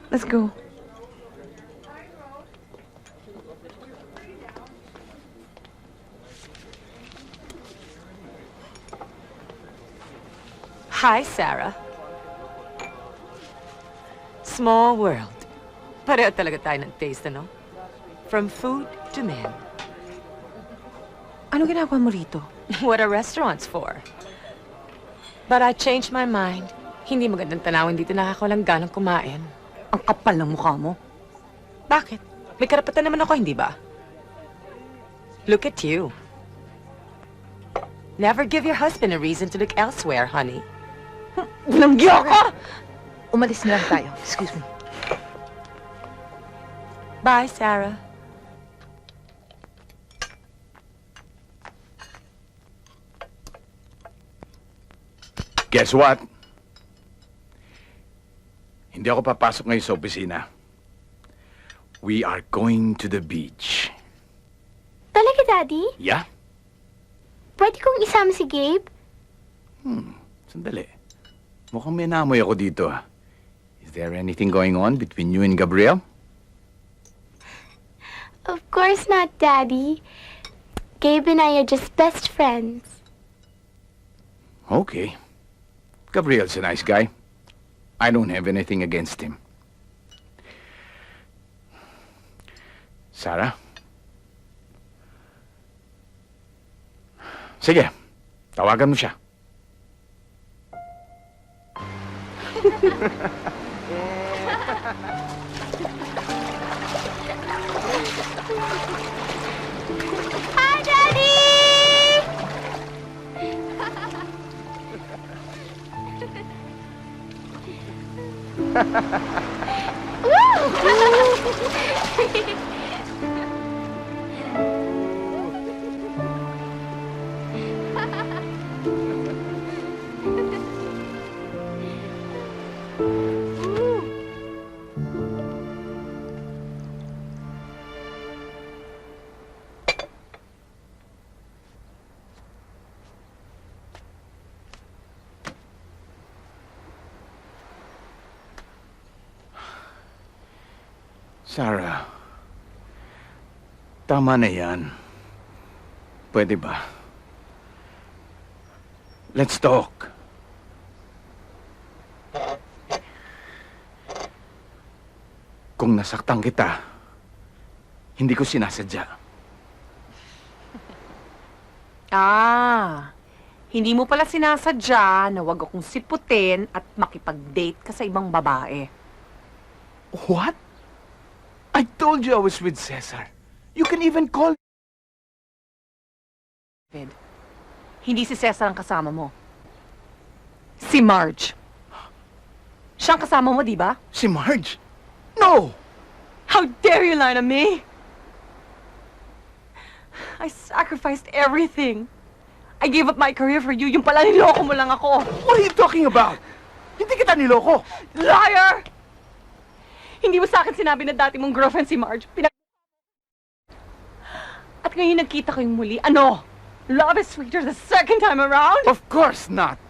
Let's go. Hi, Sarah. Small world. Pareho talaga tayo ng taste, ano? From food to men. Ano ginagawa mo rito? What are restaurants for? But I changed my mind. Hindi magandang tanawin dito nakakawalang ganang kumain. Ang kapal ng mukha mo. Bakit? May karapatan naman ako, hindi ba? Look at you. Never give your husband a reason to look elsewhere, honey. Bilanggiya ka! Umalis na lang tayo. Excuse me. Bye, Sarah. Guess what? Hindi ako papasok ngayon sa opisina. We are going to the beach. Talaga, Daddy? Yeah? Pwede kong isama si Gabe? Sandali. Mukhang may naamoy ako dito. Is there anything going on between you and Gabriel? Of course not, Daddy. Gabe and I are just best friends. Okay. Gabriel's a nice guy. I don't have anything against him. Sarah? Sige, tawagan mo siya. Hi, Daddy! Sarah, tama na yan. Pwede ba? Let's talk. Kung nasaktan kita, hindi ko sinasadya. Hindi mo pala sinasadya na wag akong siputin at makipag-date ka sa ibang babae. What? I told you I was with Cesar. You can even call... Hindi si Cesar ang kasama mo. Si Marge. Siya ang kasama mo, di ba? Si Marge? No! How dare you lie to me? I sacrificed everything. I gave up my career for you. Yung pala niloko mo lang ako. What are you talking about? Hindi kita niloko. Liar! Hindi mo sa akin sinabi na dati mong girlfriend si Marge. At ngayon nagkita kayong muli. Ano? Love is sweeter the second time around? Of course not.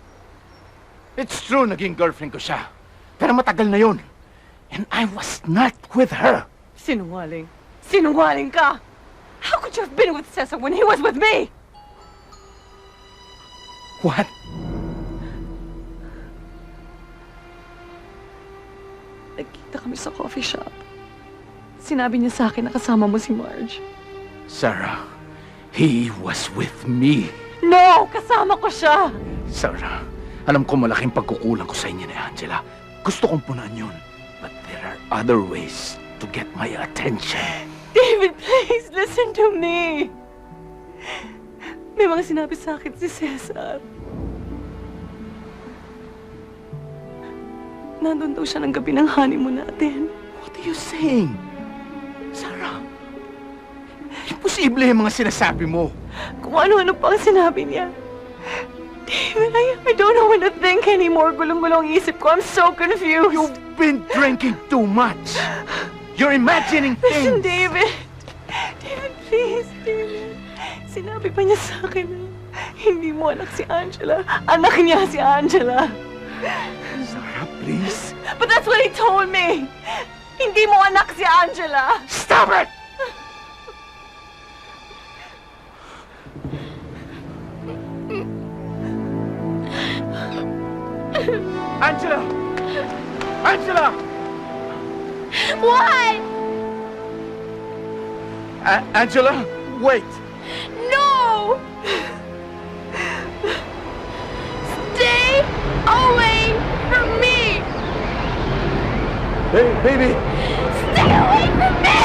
It's true, naging girlfriend ko siya. Pero matagal na yun. And I was not with her. Sinungaling. Sinungaling ka! How could you have been with Cesar when he was with me? What? Nagkita kami sa coffee shop. Sinabi niya sa akin na kasama mo si Marge. Sarah, he was with me. No! Kasama ko siya! Sarah, alam ko malaking pagkukulang ko sa inyo ni Angela. Gusto kong punan yun. But there are other ways to get my attention. David, please listen to me. May mga sinabi sa akin si Cesar. Nandun daw siya ng gabi ng honeymoon natin. What are you saying? Sarah, imposible yung mga sinasabi mo. Kung ano-ano pa ang sinabi niya. David, I don't know what to think anymore. Gulong-gulong ang isip ko. I'm so confused. You've been drinking too much. You're imagining things. Listen, David. David, please, David. Sinabi pa niya sa akin na hindi mo anak si Angela. Anak niya si Angela. Sarah, please. But that's what he told me. Hindi mo anak si Angela. Stop it! Angela! Angela! What? Angela, wait! No! Stay away from me! Hey, baby! Stay away from me!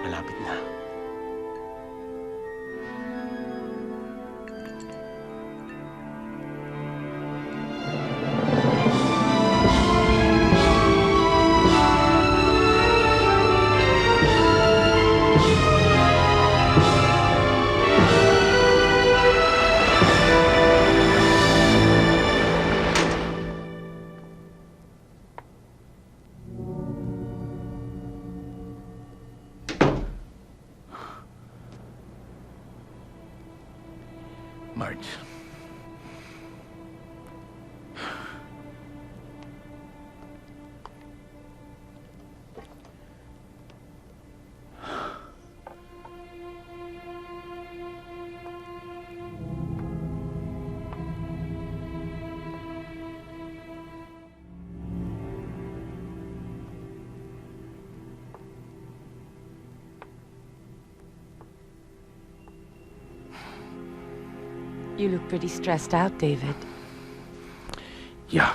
Malapit na. Marge. You look pretty stressed out, David. Yeah.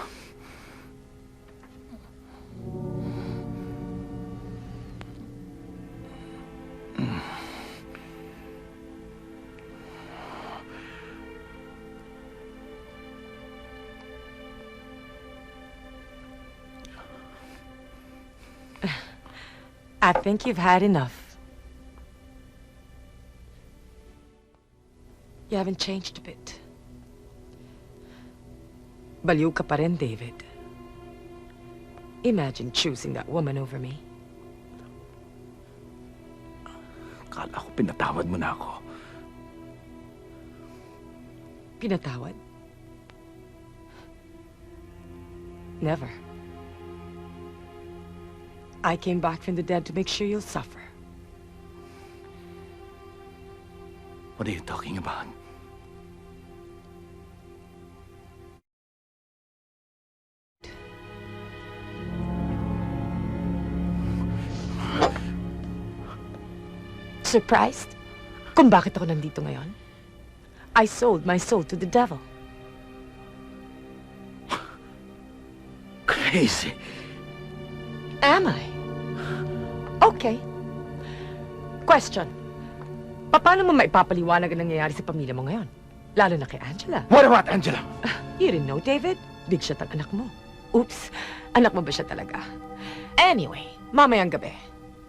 I think you've had enough. You haven't changed a bit. Baliw ka pa rin, David. Imagine choosing that woman over me. Kala ko pinatawad mo na ako. Pinatawad? Never. I came back from the dead to make sure you'll suffer. What are you talking about? Surprised? Kung bakit ako nandito ngayon? I sold my soul to the devil. Crazy. Am I? Okay. Question. Paano mo maipapaliwanag ang nangyayari sa pamilya mo ngayon? Lalo na kay Angela. What about Angela? You didn't know, David? Big shot ang anak mo. Oops, anak mo ba siya talaga? Anyway, mamayang gabi,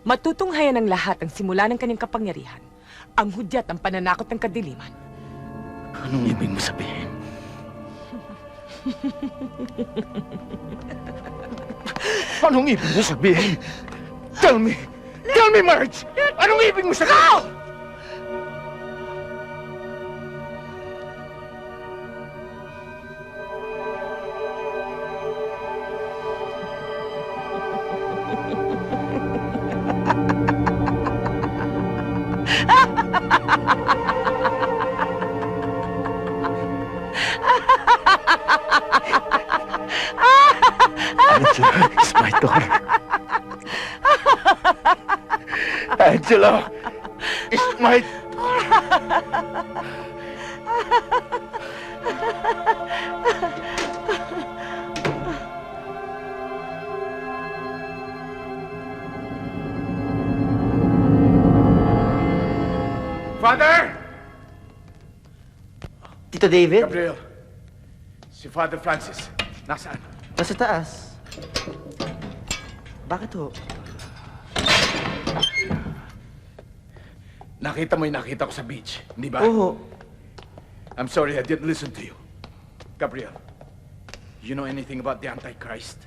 matutunghayan ng lahat ang simula ng kanyang kapangyarihan, ang hudyat ang pananakot ng kadiliman. Anong ibig mo sabihin? Anong ibig mo sabihin? Tell me! Tell me, Marge! Anong ibig mo sabihin? Angela is my daughter. Angela is my... Father! Tito David? Gabriel, si Father Francis, nasaan? Nasa taas. Bakit ho? Nakita mo yung nakita ko sa beach, hindi ba? Oo. I'm sorry I didn't listen to you. Gabriel, you know anything about the Antichrist?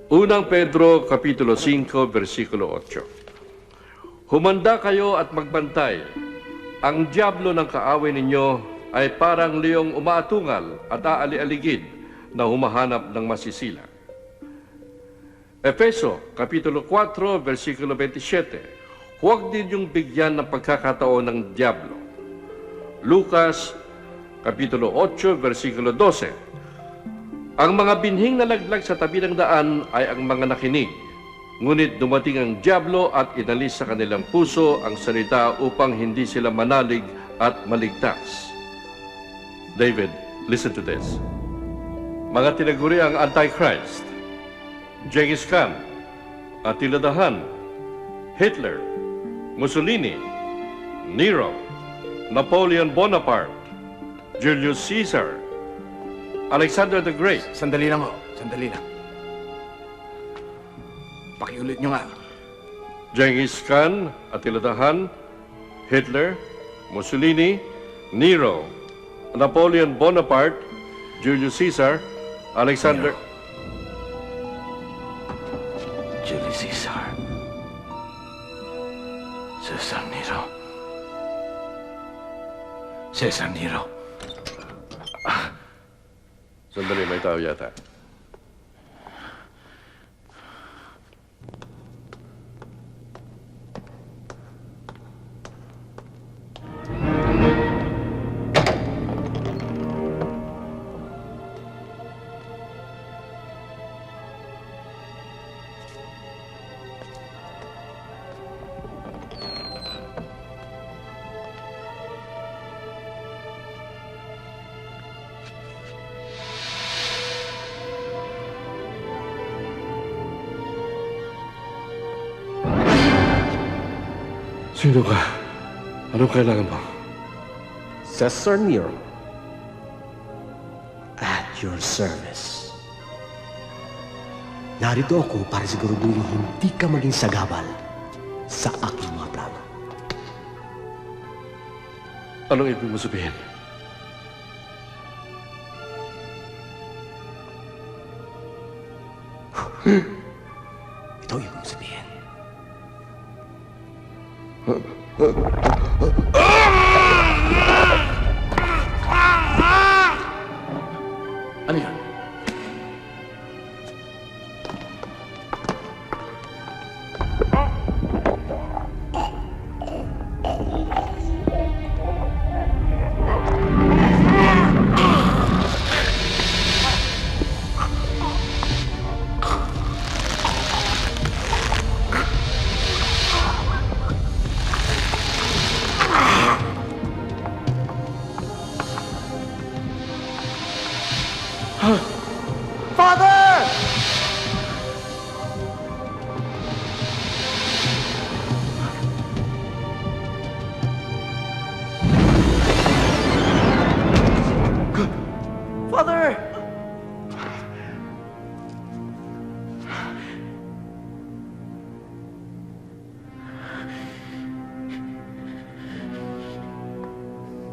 Unang Pedro, Kapitulo 5, versikulo 8. Humanda kayo at magbantay. Ang diablo ng kaaway ninyo ay parang leong umaatungal at aali-aligid na humahanap ng masisila. Efeso, Kapitulo 4, versikulo 27. Huwag din yung bigyan ng pagkakataon ng diablo. Lucas, Kapitulo 8, versikulo 12. Ang mga binhing nalaglag sa tabi ng daan ay ang mga nakinig. Ngunit dumating ang diablo at inalis sa kanilang puso ang salita upang hindi sila manalig at maligtas. David, listen to this. Mga tinaguri ang Antichrist, Genghis Khan, Attila the Hun, Hitler, Mussolini, Nero, Napoleon Bonaparte, Julius Caesar, Alexander the Great. Sandali lang ho. Sandali lang. Pakiulit nyo nga. Genghis Khan, Attila the Hun, Hitler, Mussolini, Nero, Napoleon Bonaparte, Julius Caesar, Alexander... Julius Caesar. Cesar Nero. Cesar Nero. Sandali, may tao yata. Sino ka? Anong kailangan mo? Cesar Nero. At your service. Narito ako para siguraduhin hindi ka maging sagabal sa aking mga plano. Anong ibig mo sabihin? Ito ang ibig sabihin. Ano yan? Father! Father!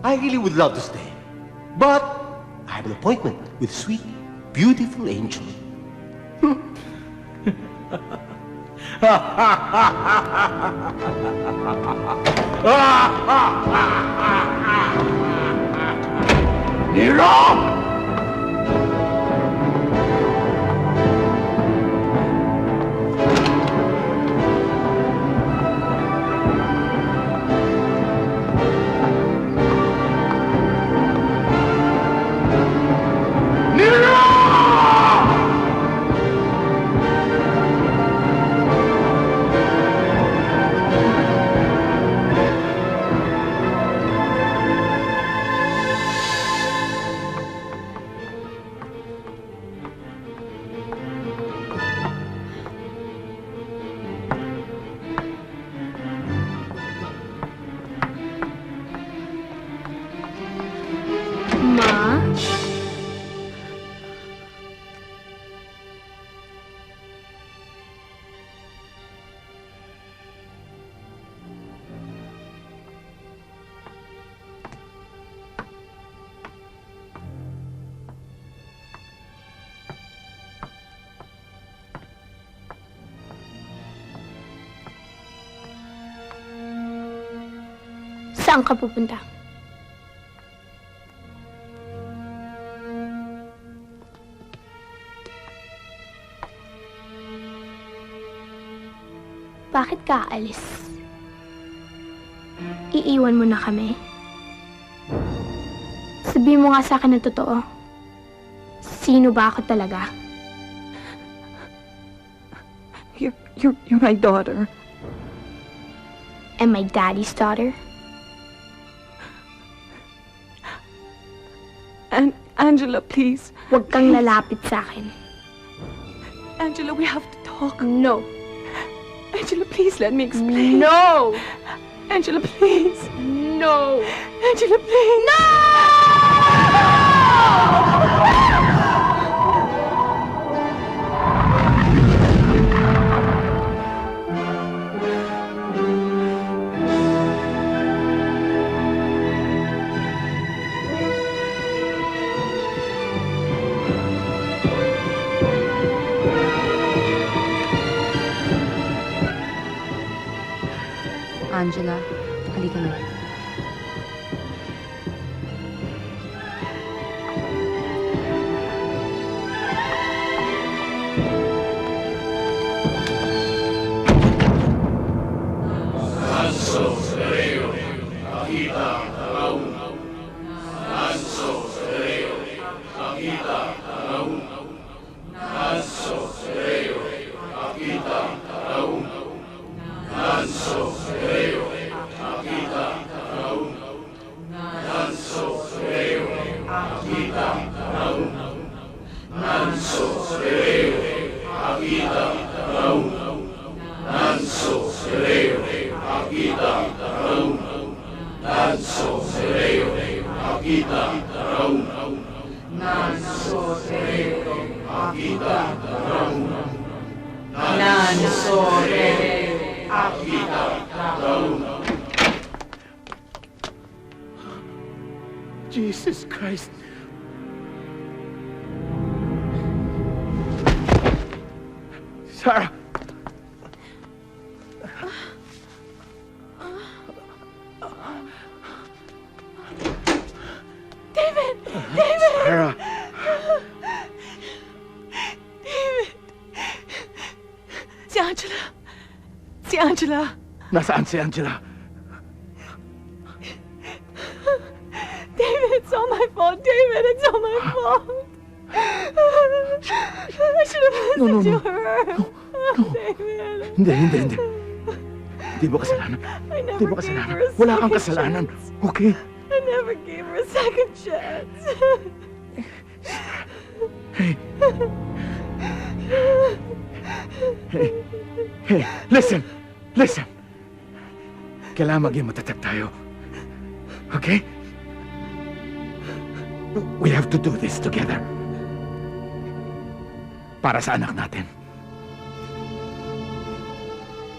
I really would love to stay, but I have an appointment with sweet, beautiful Angel. Nero! Ma? Saan ka pupunta? Bakit ka aalis? Iiwan mo na kami? Sabihin mo nga sa akin ng totoo. Sino ba ako talaga? You're my daughter. And my daddy's daughter? And Angela, please. Huwag kang lalapit sa akin. Angela, we have to talk. No. Angela, please let me explain. No! Angela, please. No! Angela, please. No! Angela, halika na. Jesus Christ. Sarah! David! David! Sarah! David! Si Angela! Si Angela! Nasaan si Angela? David, it's all my fault. David, it's all my fault. I should have listened to her. David. Hindi. Hindi mo kasalanan. I never Hindi mo gave kasalanan. her a Wala kang second kasalanan. chance. Okay? I never gave her a second chance. Hey, listen! Listen! Kailangan maging matatag tayo. Okay? We have to do this together. Para sa anak natin.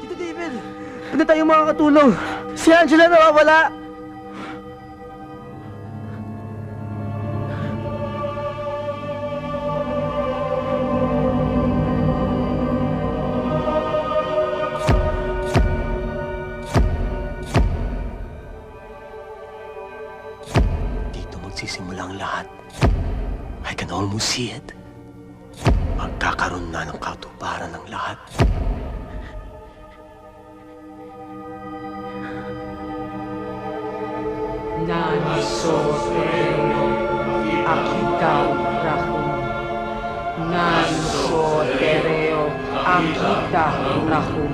Tito David, hindi tayo makakatulong. Si Angela nawawala. Dito magsisimula ang lahat. I can almost see it. Magkakaroon na ng katuparan ng lahat. Nansotereo akitao rahum. Nansotereo akita rahum.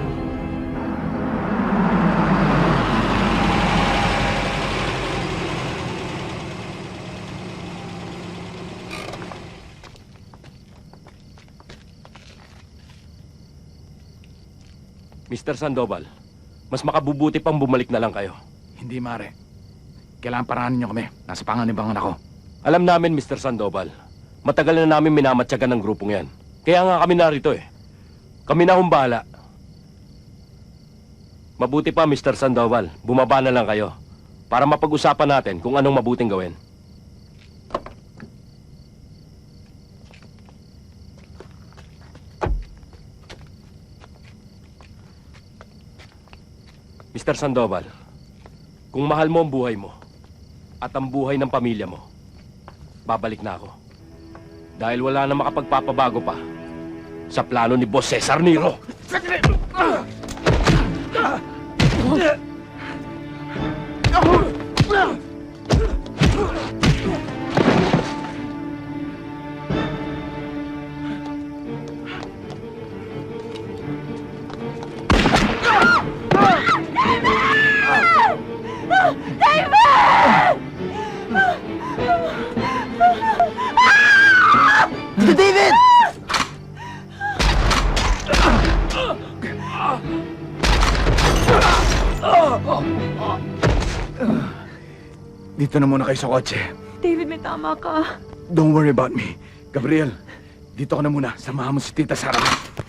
Mr. Sandoval, mas makabubuti pang bumalik na lang kayo. Hindi, Mare. Kailangan parahanin niyo kami. Nasa panganibangan ako. Alam namin, Mr. Sandoval. Matagal na namin minamatyagan ng grupong yan. Kaya nga kami narito eh. Kami na humbala. Mabuti pa, Mr. Sandoval. Bumaba na lang kayo. Para mapag-usapan natin kung anong mabuting gawin. Mr. Sandoval, kung mahal mo ang buhay mo at ang buhay ng pamilya mo, babalik na ako. Dahil wala na makapagpapabago pa sa plano ni Boss Cesar Niro. Tito David! Dito na muna kayo sa kotse. David, may tama ka. Don't worry about me. Gabriel, dito ka na muna. Samahan mo si Tita Sara.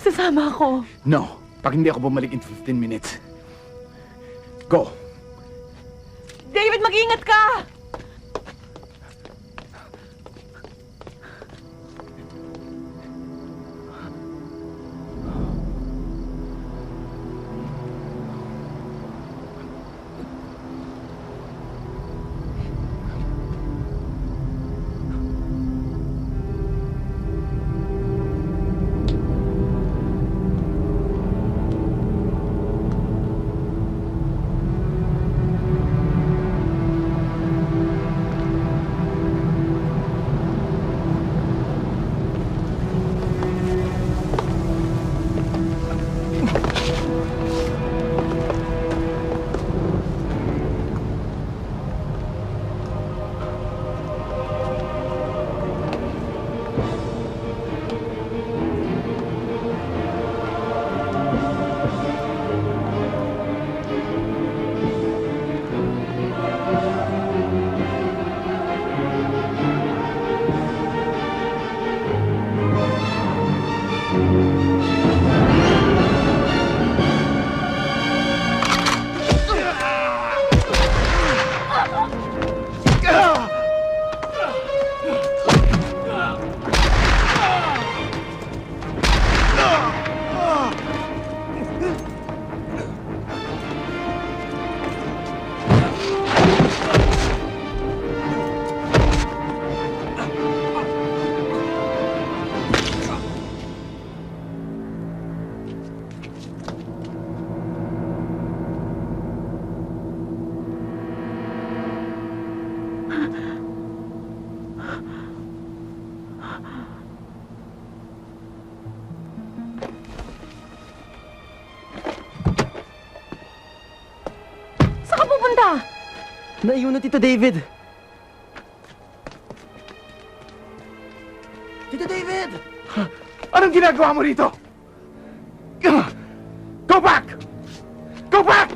Sasama ako. No, pag hindi ako bumalik in 15 minutes. Go! David, mag-ingat ka! Naiwan na Tito David! Tito David! Anong ginagawa mo rito? Go back! Go back!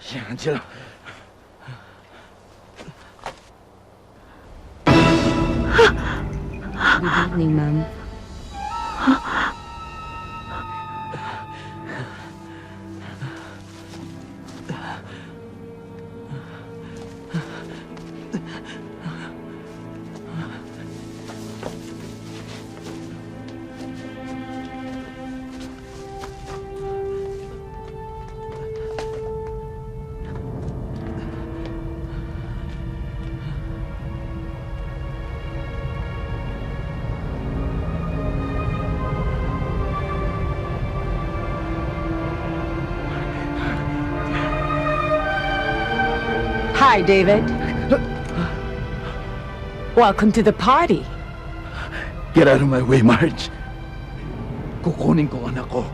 Si Angela. Good evening, ma'am. Hi, David. Welcome to the party. Get out of my way, Marge. Kukunin ko ang anak ko.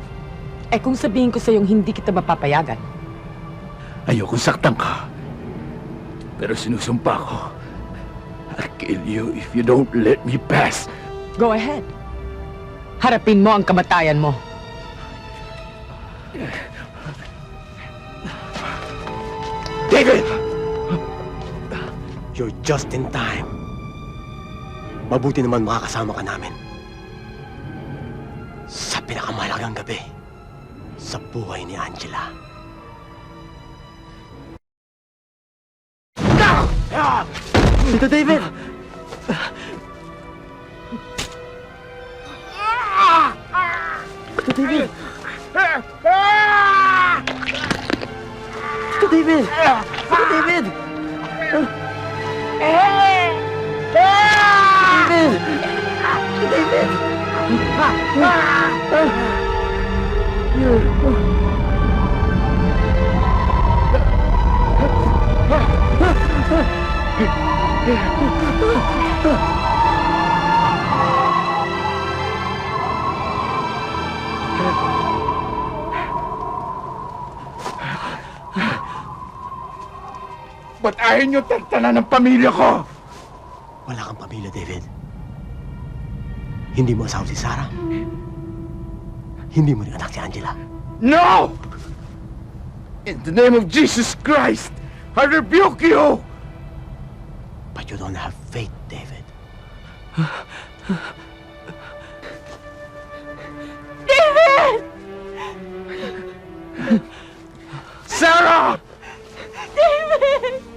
Eh kung sabihin ko sa'yong hindi kita mapapayagan. Ayokong saktan ka. Pero sinusumpa ko. I'll kill you if you don't let me pass. Go ahead. Harapin mo ang kamatayan mo. David! You're just in time. Mabuti naman makakasama ka namin. Sa pinakamahalagang gabi, sa buhay ni Angela. Tito David! Tito David! Tito David! Tito David! David! Ayaw niyo tantanan ng pamilya ko! Wala kang pamilya, David. Hindi mo asawa si Sarah. Hindi mo rin anak si Angela. No! In the name of Jesus Christ, I rebuke you! But you don't have faith, David. David! Sarah! David!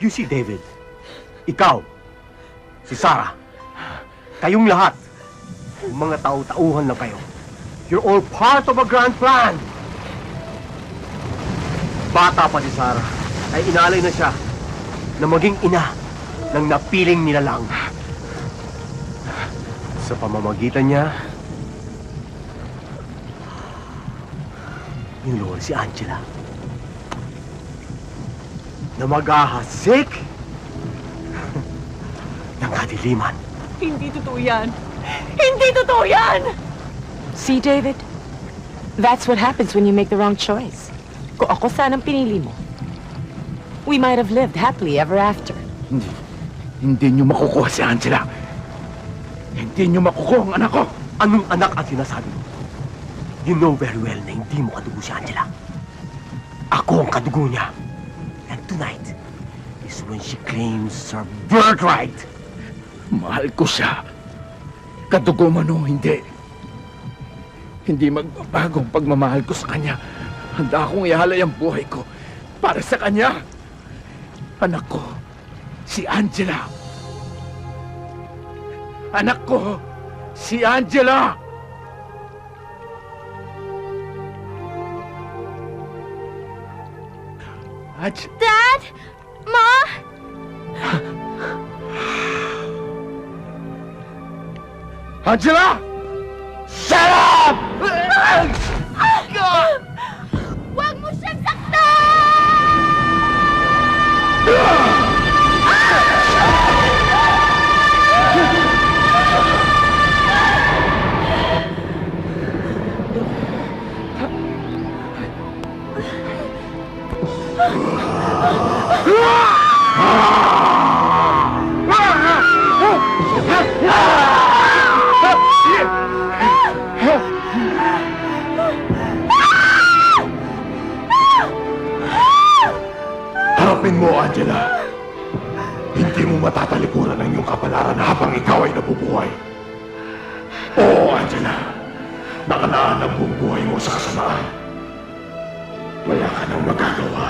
You see, David, ikaw, si Sarah, kayong lahat, mga tau-tauhan lang kayo. You're all part of a grand plan. Bata pa si Sarah, ay inalay na siya na maging ina ng napiling nilalang. Sa pamamagitan niya, niluwal si Angela na mag-ahasik ng kadiliman. Hindi totoo yan! Hindi totoo yan! See, David? That's what happens when you make the wrong choice. Kung ako sanang pinili mo, we might have lived happily ever after. Hindi niyo makukuha si Angela. Hindi niyo makukuha ang anak ko. Anong anak ang sinasabi mo? You know very well na hindi mo kadugo si Angela. Ako ang kadugo niya. And tonight is when she claims her birthright. Mahal ko siya. Kadugo man o hindi. Hindi magbabago ang pagmamahal ko sa kanya. Handa akong ihalay ang buhay ko para sa kanya. Anak ko, si Angela. Anak ko, si Angela. Dad? Ma? Angela! Shut up! Huwag mo siyang saktan! Harapin mo, Angela. Hindi mo matatalikuran ang iyong kapalaran habang ikaw ay nabubuhay. Oo, Angela. Nakalaan ang buong buhay mo sa kasamaan. Wala ka nang magagawa.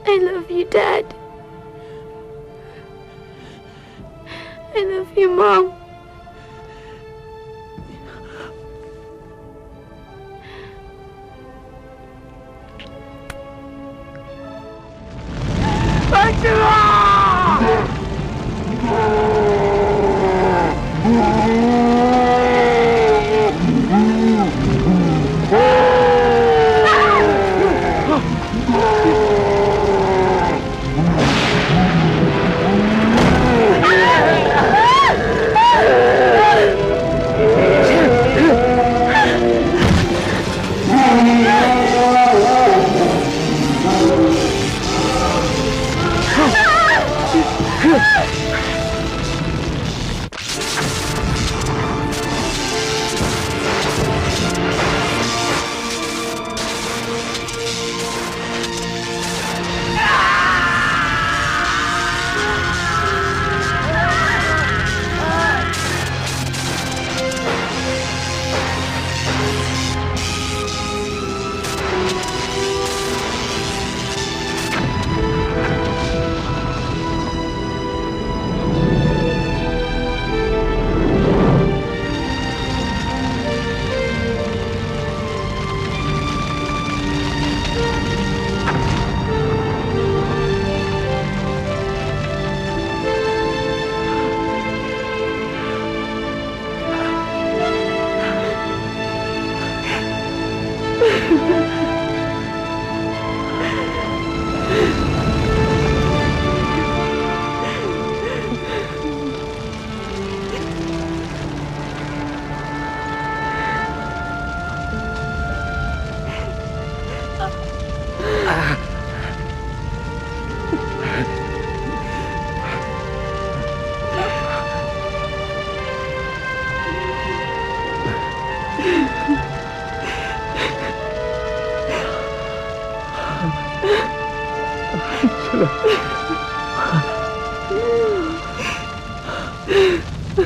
I love you, Dad. I love you, Mom. Angela!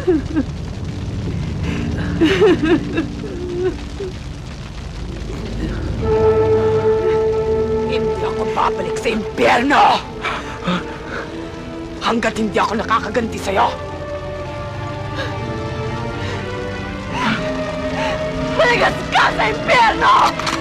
Hindi ako babalik sa impyerno! Hanggat hindi ako nakakaganti sa'yo! Maligas ka sa impyerno!